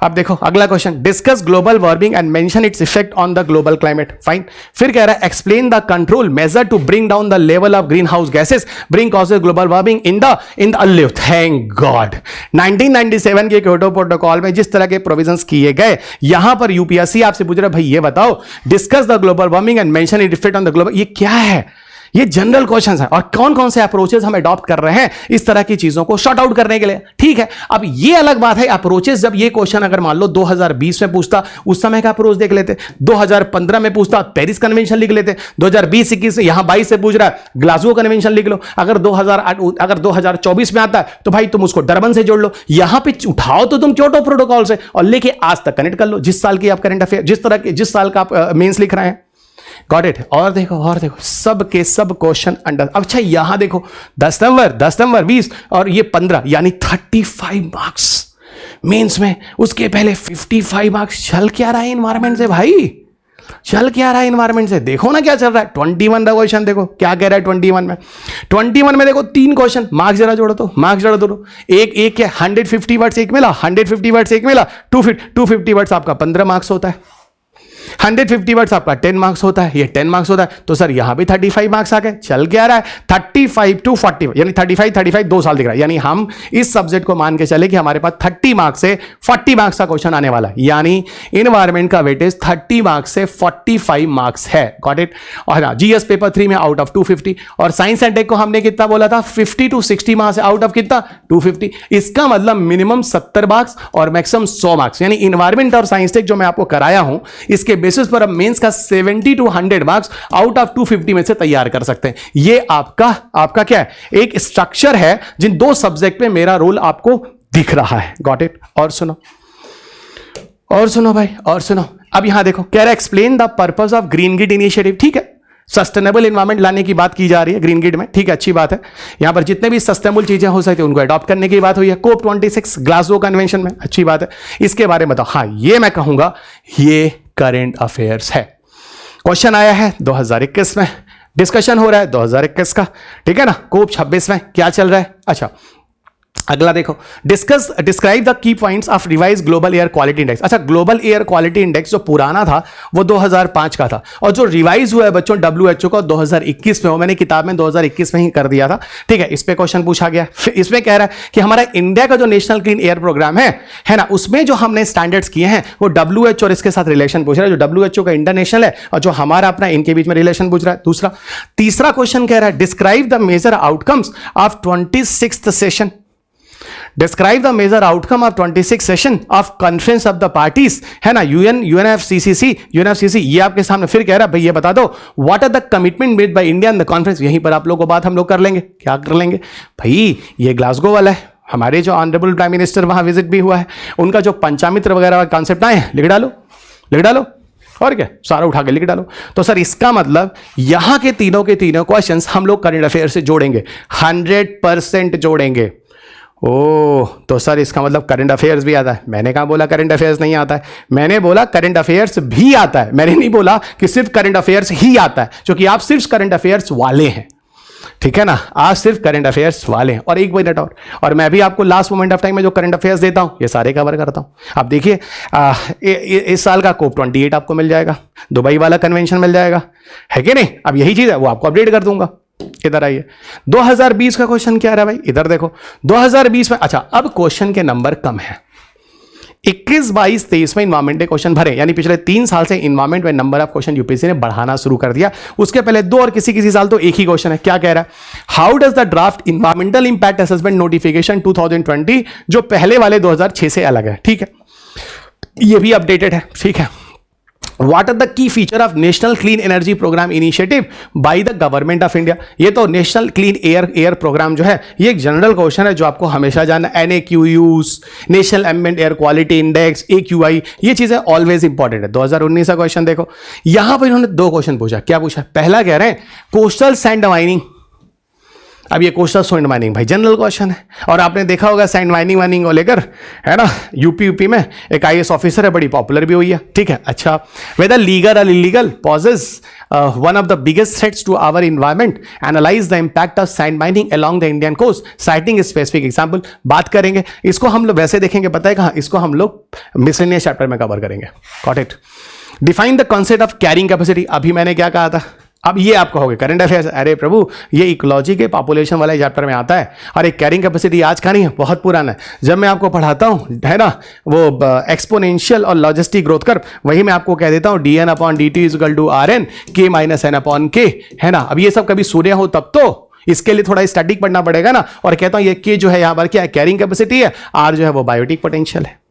अब देखो अगला question, discuss global warming and mention its effect on the global climate. Fine. फिर कह रहा है explain the control measure to bring down the level of greenhouse gases bring causes global warming in the अल्लीव। Thank God 1997 के Kyoto protocol में जिस तरह के प्रोविजंस किए गए, यहां पर यूपीएससी आपसे पूछ रहा है भाई ये बताओ discuss the global warming and mention it effect on the global, ये क्या है, ये जनरल क्वेश्चंस हैं और कौन कौन से अप्रोचेस हम अडॉप्ट कर रहे हैं इस तरह की चीजों को शॉर्ट आउट करने के लिए। ठीक है, अब ये अलग बात है अप्रोचेस, जब ये क्वेश्चन अगर मान लो 2020 में पूछता, उस समय का अप्रोच देख लेते, 2015 में पूछता पेरिस कन्वेंशन लिख लेते, 2020-21 यहां 22 से पूछ रहा है ग्लासगो कन्वेंशन लिख लो, अगर 2024 में आता है तो भाई तुम उसको डरबन से जोड़ लो, यहां पे उठाओ तो तुम क्योटो प्रोटोकॉल से और लेके आज तक कनेक्ट कर लो, जिस साल की आप करंट अफेयर, जिस साल का आप मेंस लिख रहे हैं। Got it. और देखो सब के सब क्वेश्चन अंडर। अच्छा यहां देखो 10 नंबर 20 और ये 15 यानी 35 मार्क्स मेंस में, उसके पहले 55 मार्क्स। चल क्या रहा है इन्वायरमेंट से भाई, चल क्या रहा है इन्वायरमेंट से, देखो ना क्या चल रहा है। 21 का क्वेश्चन देखो क्या कह रहा है 21 में देखो 3 क्वेश्चन, मार्क्स जरा जोड़ो तो, मार्क्स जरा जोड़ो, एक क्या 150 वर्ड्स एक मिला, 150 वर्ड्स एक मिला, 250 वर्ड्स आपका 15 मार्क्स होता है, 150 वर्ड्स आपका 10 मार्क्स होता है, ये 10 मार्क्स होता है, तो सर यहां भी 35 मार्क्स आ गए। चल क्या रहा है 35 to 40 यानी 35 2 साल दिख रहा है, यानी हम इस सब्जेक्ट को मान के चले कि हमारे पास 30 मार्क्स से 40 मार्क्स का क्वेश्चन आने वाला है, यानी इन्वायरमेंट का वेटेज 30 मार्क्स से 45 मार्क्स है। Got it. और जीएस पेपर 3 में आउट ऑफ 250 और साइंस एंड टेक को हमने कितना बोला था 50 to 60 मार्क्स आउट ऑफ कितना 250, इसका मतलब मिनिमम 70 मार्क्स और मैक्सिमम 100 मार्क्स, यानी इन्वायरमेंट और साइंस टेक जो मैं आपको कराया हूं इसके बेसिस पर अब मेंस का 70 to 100 मार्क्स आउट ऑफ 250 में से तैयार कर सकते हैं। ये आपका क्या है, एक स्ट्रक्चर है जिन 2 सब्जेक्ट पे मेरा रोल आपको दिख रहा है। Got it. और सुनो भाई, और सुनो, अब यहां देखो कह रहा है explain the purpose of green grid initiative. ठीक है, सस्टेनेबल एनवायरमेंट लाने की बात की जा रही है ग्रीन ग्रिड में। ठीक है, अच्छी बात है, यहां पर जितने भी सस्टेनेबल चीजें हो सकती है उनको अडॉप्ट करने की बात हुई है COP 26 ग्लासगो कन्वेंशन में। अच्छी बात है, इसके बारे में बताओ। हाँ, ये मैं कहूंगा ये करंट अफेयर्स है। क्वेश्चन आया है 2021 में, डिस्कशन हो रहा है 2021 का। ठीक है ना, COP 26 में क्या चल रहा है। अच्छा अगला देखो, describe the key points of revise global air quality index. अच्छा, ग्लोबल एयर क्वालिटी इंडेक्स जो पुराना था वो 2005 का था और जो रिवाइज हुआ है बच्चों WHO का 2021 में, वो मैंने किताब में 2021 में ही कर दिया था। ठीक है, इस पे क्वेश्चन पूछा गया। फिर इसमें कह रहा है कि हमारा इंडिया का जो नेशनल क्लीन एयर प्रोग्राम है ना, उसमें जो हमने स्टैंडर्ड्स किए हैं वो WHO और इसके साथ रिलेशन पूछ रहा है, जो WHO का इंटरनेशनल है और जो हमारा अपना इनके बीच में रिलेशन पूछ रहा है। तीसरा क्वेश्चन कह रहा है describe the major outcomes of 26th session. Describe the major outcome of 26 session of conference of the parties, है ना, UNFCCC। ये आपके सामने फिर कह रहा है भाई ये बता दो what are the commitment made by India in the conference. यहीं पर आप लोगों को बात हम लोग कर लेंगे। क्या कर लेंगे भाई, ये ग्लासगो वाला है, हमारे जो ऑनरेबल प्राइम मिनिस्टर वहां विजिट भी हुआ है, उनका जो पंचामित्र वगैरह कॉन्सेप्ट आए हैं लिख डालो और क्या सारा उठा के लिख डालो। तो सर इसका मतलब यहां के तीनों क्वेश्चंस हम लोग करंट अफेयर से जोड़ेंगे, 100% जोड़ेंगे। ओह, तो सर इसका मतलब करंट अफेयर्स भी आता है। मैंने कहा बोला करंट अफेयर्स नहीं आता है, मैंने बोला करंट अफेयर्स भी आता है। मैंने नहीं बोला कि सिर्फ करंट अफेयर्स ही आता है, क्योंकि आप सिर्फ करंट अफेयर्स वाले हैं। ठीक है ना, आज सिर्फ करंट अफेयर्स वाले हैं। और 1 मिनट और मैं भी आपको लास्ट मोमेंट ऑफ टाइम में जो करंट अफेयर्स देता हूं ये सारे कवर करता हूं। आप देखिए इस साल का COP 28 आपको मिल जाएगा, दुबई वाला कन्वेंशन मिल जाएगा, है कि नहीं। अब यही चीज है, वो आपको अपडेट कर दूंगा। इधर आइए, 2020 का क्वेश्चन क्या रहा भाई, इधर देखो 2020 में। अच्छा, अब क्वेश्चन के नंबर कम है, 21, 22, 23 में इन्वायरमेंट के क्वेश्चन भरे, यानी पिछले 3 साल से इन्वायरमेंट में नंबर ऑफ क्वेश्चन यूपीएससी ने बढ़ाना शुरू कर दिया। उसके पहले 2 और किसी साल तो एक ही क्वेश्चन है। क्या कह रहा है, how does the draft environmental impact assessment notification 2020, जो पहले वाले 2006 से अलग है। ठीक है, ये भी अपडेटेड है। ठीक है, What are the key feature of National Clean Energy Program Initiative by the Government of India? ये तो नेशनल क्लीन एयर प्रोग्राम जो है ये एक जनरल क्वेश्चन है जो आपको हमेशा जानना। NAQUs, national ambient air quality index, AQI, ये चीजें ऑलवेज इंपॉर्टेंट है। 2019 का क्वेश्चन देखो, यहां पर इन्होंने 2 क्वेश्चन पूछा। क्या पूछा, पहला कह रहे हैं कोस्टल सैंड माइनिंग। अब ये कोस्टल सैंड माइनिंग भाई जनरल क्वेश्चन है, और आपने देखा होगा सैंड माइनिंग को लेकर, है ना, यूपी में एक IAS ऑफिसर है, बड़ी पॉपुलर भी हुई है। ठीक है, अच्छा, वेदर लीगल और illegal poses one of the biggest threats to our environment, analyse the impact of sand mining along the Indian coast, citing specific example. बात करेंगे इसको हम लोग, वैसे देखेंगे पता है कहां, इसको हम लोग मिसलेनियस चैप्टर में कवर करेंगे। Got it. Define the concept of carrying capacity. अभी मैंने क्या कहा था, अब ये आप कहोगे करंट अफेयर्स, अरे प्रभु ये इकोलॉजी के पॉपुलेशन वाले चैप्टर में आता है, और एक कैरिंग कैपेसिटी आज का नहीं है, बहुत पुराना है। जब मैं आपको पढ़ाता हूँ है ना वो एक्सपोनेंशियल और लॉजिस्टिक ग्रोथ कर्व, वही मैं आपको कह देता हूँ dn/dt equal to rn k - n/k, है ना। अब ये सब कभी सूर्य हो तब तो इसके लिए थोड़ा स्टैटिक पढ़ना पड़ेगा ना, और कहता हूं ये के जो है यहां पर क्या है, कैरिंग कैपेसिटी है, आर जो है वो बायोटिक पोटेंशियल है।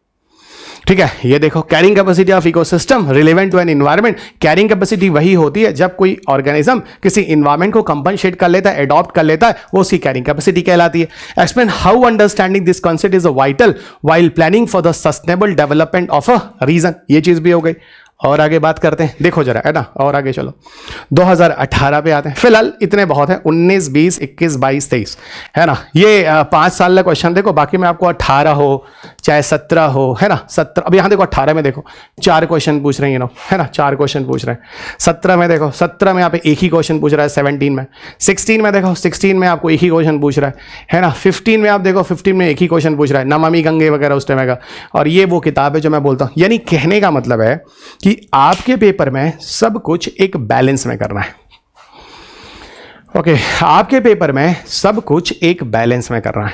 ठीक है, ये देखो carrying capacity of ecosystem relevant to an environment. Carrying capacity वही होती है जब कोई ऑर्गेनिज्म किसी इन्वायरमेंट को कंपनसेट कर लेता है, एडॉप्ट कर लेता है, वो उसकी कैरिंग कैपेसिटी कहलाती है। Explain how understanding this concept is vital while planning for the sustainable development of a region. ये चीज भी हो गई। और आगे बात करते हैं, देखो जरा है ना, और आगे चलो 2018 पे आते हैं। फिलहाल इतने बहुत है, 19, 20, 21, 22, 23, है ना। ये 5 साल का क्वेश्चन देखो, बाकी में आपको 18 हो चाहे 17 हो, है ना। 17 अब यहाँ देखो 18 में देखो 4 क्वेश्चन पूछ रहे हैं, नो है ना, 4 क्वेश्चन पूछ रहे हैं। 17 में देखो 17 में यहाँ पे एक ही क्वेश्चन पूछ रहा है। 17 में 16 में देखो 16 में आपको एक ही क्वेश्चन पूछ रहा है ना। 15 में आप देखो 15 में एक ही क्वेश्चन पूछ रहा है, नमामि गंगे वगैरह उस टाइम का। और ये वो किताब है जो मैं बोलता हूँ, यानी कहने का मतलब है कि आपके पेपर में सब कुछ एक बैलेंस में करना है। ओके, आपके पेपर में सब कुछ एक बैलेंस में करना है।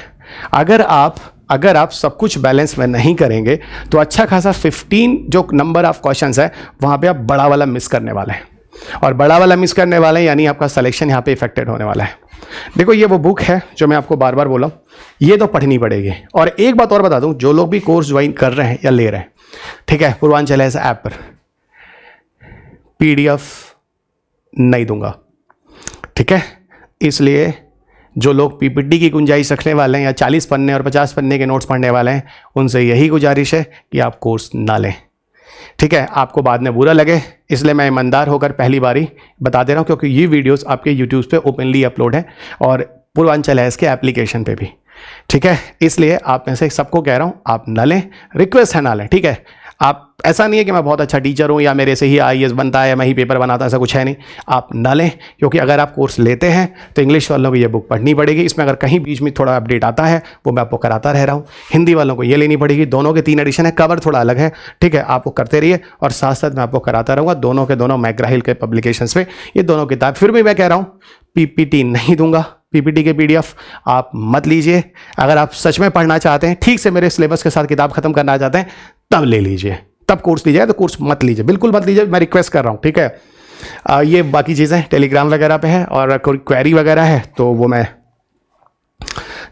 अगर आप सब कुछ बैलेंस में नहीं करेंगे तो अच्छा खासा 15 जो नंबर ऑफ क्वेश्चंस है वहां पे आप बड़ा वाला मिस करने वाले हैं, और बड़ा वाला मिस करने वाले हैं यानी आपका सिलेक्शन यहाँ पे इफेक्टेड होने वाला है। देखो ये वो बुक है जो मैं आपको बार बार बोला, ये तो पढ़नी पड़ेगी। और एक बात और बता दूं, जो लोग भी कोर्स ज्वाइन कर रहे हैं या ले रहे हैं, ठीक है, पूर्वांचल ऐसा ऐप पर PDF नहीं दूंगा, ठीक है। इसलिए जो लोग PPT की गुंजाइश रखने वाले हैं या 40 पन्ने और 50 पन्ने के नोट्स पढ़ने वाले हैं, उनसे यही गुजारिश है कि आप कोर्स ना लें, ठीक है। आपको बाद में बुरा लगे, इसलिए मैं ईमानदार होकर पहली बारी बता दे रहा हूँ, क्योंकि ये वीडियोस आपके यूट्यूब पे ओपनली अपलोड है और पूर्वांचल है इसके एप्लीकेशन पे भी, ठीक है। इसलिए आप में से सबको कह रहा हूँ आप ना लें, रिक्वेस्ट है ना लें, ठीक है। आप ऐसा नहीं है कि मैं बहुत अच्छा टीचर हूँ या मेरे से ही IAS बनता है या मैं ही पेपर बनाता, ऐसा कुछ है नहीं। आप ना लें, क्योंकि अगर आप कोर्स लेते हैं तो इंग्लिश वालों को ये बुक पढ़नी पड़ेगी। इसमें अगर कहीं बीच में थोड़ा अपडेट आता है वो मैं आपको कराता रह रहा हूँ। हिंदी वालों को ये लेनी पड़ेगी, दोनों के 3 एडिशन है, कवर थोड़ा अलग है, ठीक है। आप वो करते रहिए और साथ साथ मैं आपको कराता रहूँगा दोनों के दोनों मैकग्रा-हिल के पब्लिकेशंस पे ये दोनों किताब। फिर भी मैं कह रहा हूँ PPT नहीं दूंगा, PPT के PDF आप मत लीजिए। अगर आप सच में पढ़ना चाहते हैं, ठीक से मेरे सिलेबस के साथ किताब खत्म करना चाहते हैं, तब ले लीजिए, तब कोर्स लीजिए, तो कोर्स मत लीजिए, बिल्कुल मत लीजिए, मैं रिक्वेस्ट कर रहा हूँ, ठीक है। ये बाकी चीज़ें टेलीग्राम वगैरह पे है, और कोई क्वेरी वगैरह है तो वो मैं,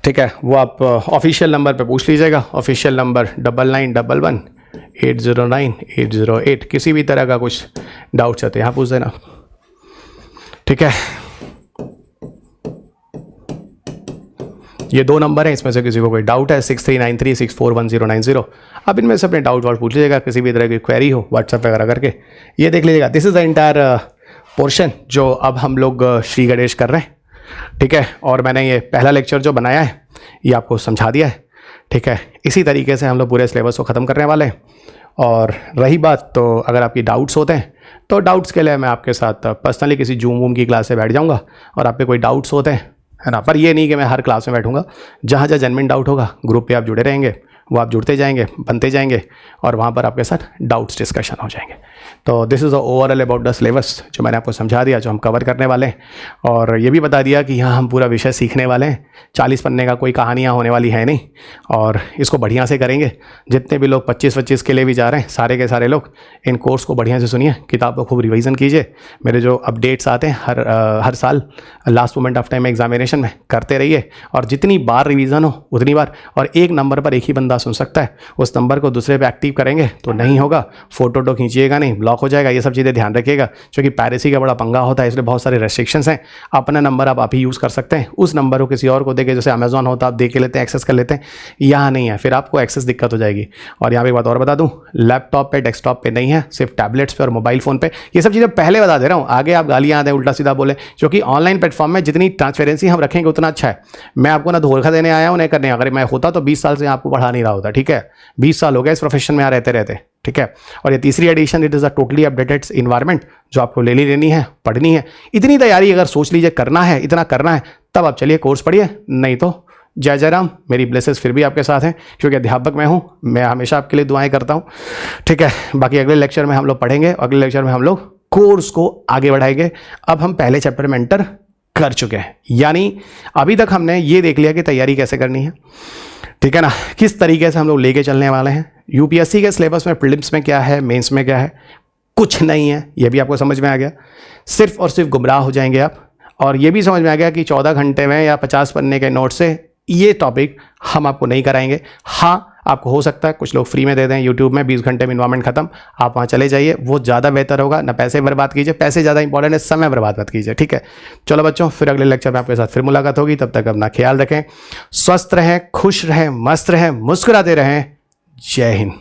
ठीक है, वो आप ऑफिशियल नंबर पे पूछ लीजिएगा। Official number 9911 809 808। किसी भी तरह का कुछ डाउट्स है तो यहाँ पूछ देना, ठीक है। ये 2 नंबर हैं, इसमें से किसी को कोई डाउट है 6393641090, अब इनमें से अपने डाउट पूछ लीजिएगा। किसी भी तरह की क्वेरी हो व्हाट्सएप वगैरह करके ये देख लीजिएगा। This is the entire portion जो अब हम लोग श्री गणेश कर रहे हैं, ठीक है। और मैंने ये पहला लेक्चर जो बनाया है ये आपको समझा दिया है, ठीक है। इसी तरीके से हम लोग पूरे सिलेबस को ख़त्म करने वाले हैं। और रही बात, तो अगर आपकी डाउट्स होते हैं तो डाउट्स के लिए मैं आपके साथ पर्सनली किसी जूम की क्लास से बैठ जाऊँगा, और आप पे कोई डाउट्स होते हैं, है ना। पर ये नहीं कि मैं हर क्लास में बैठूंगा, जहाँ जहाँ जेन्युइन डाउट होगा ग्रुप पे आप जुड़े रहेंगे, वो आप जुड़ते जाएंगे, बनते जाएंगे, और वहाँ पर आपके साथ डाउट्स डिस्कशन हो जाएंगे। तो this is overall about the syllabus जो मैंने आपको समझा दिया, जो हम कवर करने वाले हैं। और ये भी बता दिया कि यहाँ हम पूरा विषय सीखने वाले हैं, 40 पन्ने का कोई कहानियाँ होने वाली है नहीं, और इसको बढ़िया से करेंगे। जितने भी लोग 25-25 के लिए भी जा रहे हैं, सारे के सारे लोग इन कोर्स को बढ़िया से सुनिए, किताब को खूब रिवीजन कीजिए। मेरे जो अपडेट्स आते हैं हर साल last moment of time examination में करते रहिए, और जितनी बार रिवीजन हो उतनी बार। और एक नंबर पर एक ही बंदा सुन सकता है, उस नंबर को दूसरे पे एक्टिव करेंगे तो नहीं होगा, फोटो खींचिएगा नहीं, ब्लॉक हो जाएगा। ये सब चीज़ें ध्यान रखिएगा, क्योंकि पायरेसी का बड़ा पंगा होता है, इसलिए बहुत सारे रेस्ट्रिक्शंस हैं। अपना नंबर आप ही यूज़ कर सकते हैं, उस नंबर को किसी और को देके, जैसे अमेजॉन होता है आप दे के लेते हैं, एक्सेस कर लेते हैं, यहाँ नहीं है, फिर आपको एक्सेस दिक्कत हो जाएगी। और यहाँ पे एक बात और बता दूँ, लैपटॉप पे डेस्कटॉप पे नहीं है, सिर्फ टैबलेट्स पे और मोबाइल फ़ोन पे। ये सब चीज़ें पहले बता दे रहा हूँ, आगे आप गालियाँ आते हैं उल्टा सीधा बोले, क्योंकि ऑनलाइन प्लेटफॉर्म में जितनी ट्रांसपेरेंसी हम रखेंगे उतना अच्छा है। मैं आपको ना धोखा देने आया हूँ, नहीं करने। अगर मैं होता तो 20 साल से आपको पढ़ा नहीं रहा होता, ठीक है। 20 साल हो गए इस प्रोफेशन में यहाँ रहते, ठीक है। और ये तीसरी edition, it is a totally updated environment जो आपको लेनी है, पढ़नी है। इतनी तैयारी अगर सोच लीजिए करना है, इतना करना है, तब आप चलिए कोर्स पढ़िए, नहीं तो जय जय राम। मेरी ब्लेसेस फिर भी आपके साथ हैं, क्योंकि अध्यापक मैं हूँ, मैं हमेशा आपके लिए दुआएं करता हूँ, ठीक है। बाकी अगले लेक्चर में हम लोग पढ़ेंगे, अगले लेक्चर में हम लोग कोर्स को आगे बढ़ाएंगे। अब हम पहले चैप्टर में एंटर कर चुके हैं, यानी अभी तक हमने ये देख लिया कि तैयारी कैसे करनी है, ठीक है ना, किस तरीके से हम लोग लेके चलने वाले हैं। यूपीएससी के सिलेबस में प्रीलिम्स में क्या है, मेंस में क्या है, कुछ नहीं है, ये भी आपको समझ में आ गया। सिर्फ और सिर्फ गुमराह हो जाएंगे आप, और ये भी समझ में आ गया कि 14 घंटे में या 50 पन्ने के नोट से ये टॉपिक हम आपको नहीं कराएंगे। हाँ, आपको हो सकता है कुछ लोग फ्री में दे दें यूट्यूब में, 20 घंटे में इन्वायरमेंट खत्म, आप वहाँ चले जाइए, वो ज़्यादा बेहतर होगा। ना पैसे बर्बाद कीजिए, पैसे ज़्यादा इंपॉर्टेंट है, समय बर्बाद मत कीजिए, ठीक है। चलो बच्चों, फिर अगले लेक्चर में आपके साथ फिर मुलाकात होगी, तब तक अपना ख्याल रखें, स्वस्थ रहें, खुश रहें, मस्त रहें, मुस्कुराते रहें। जय हिंद।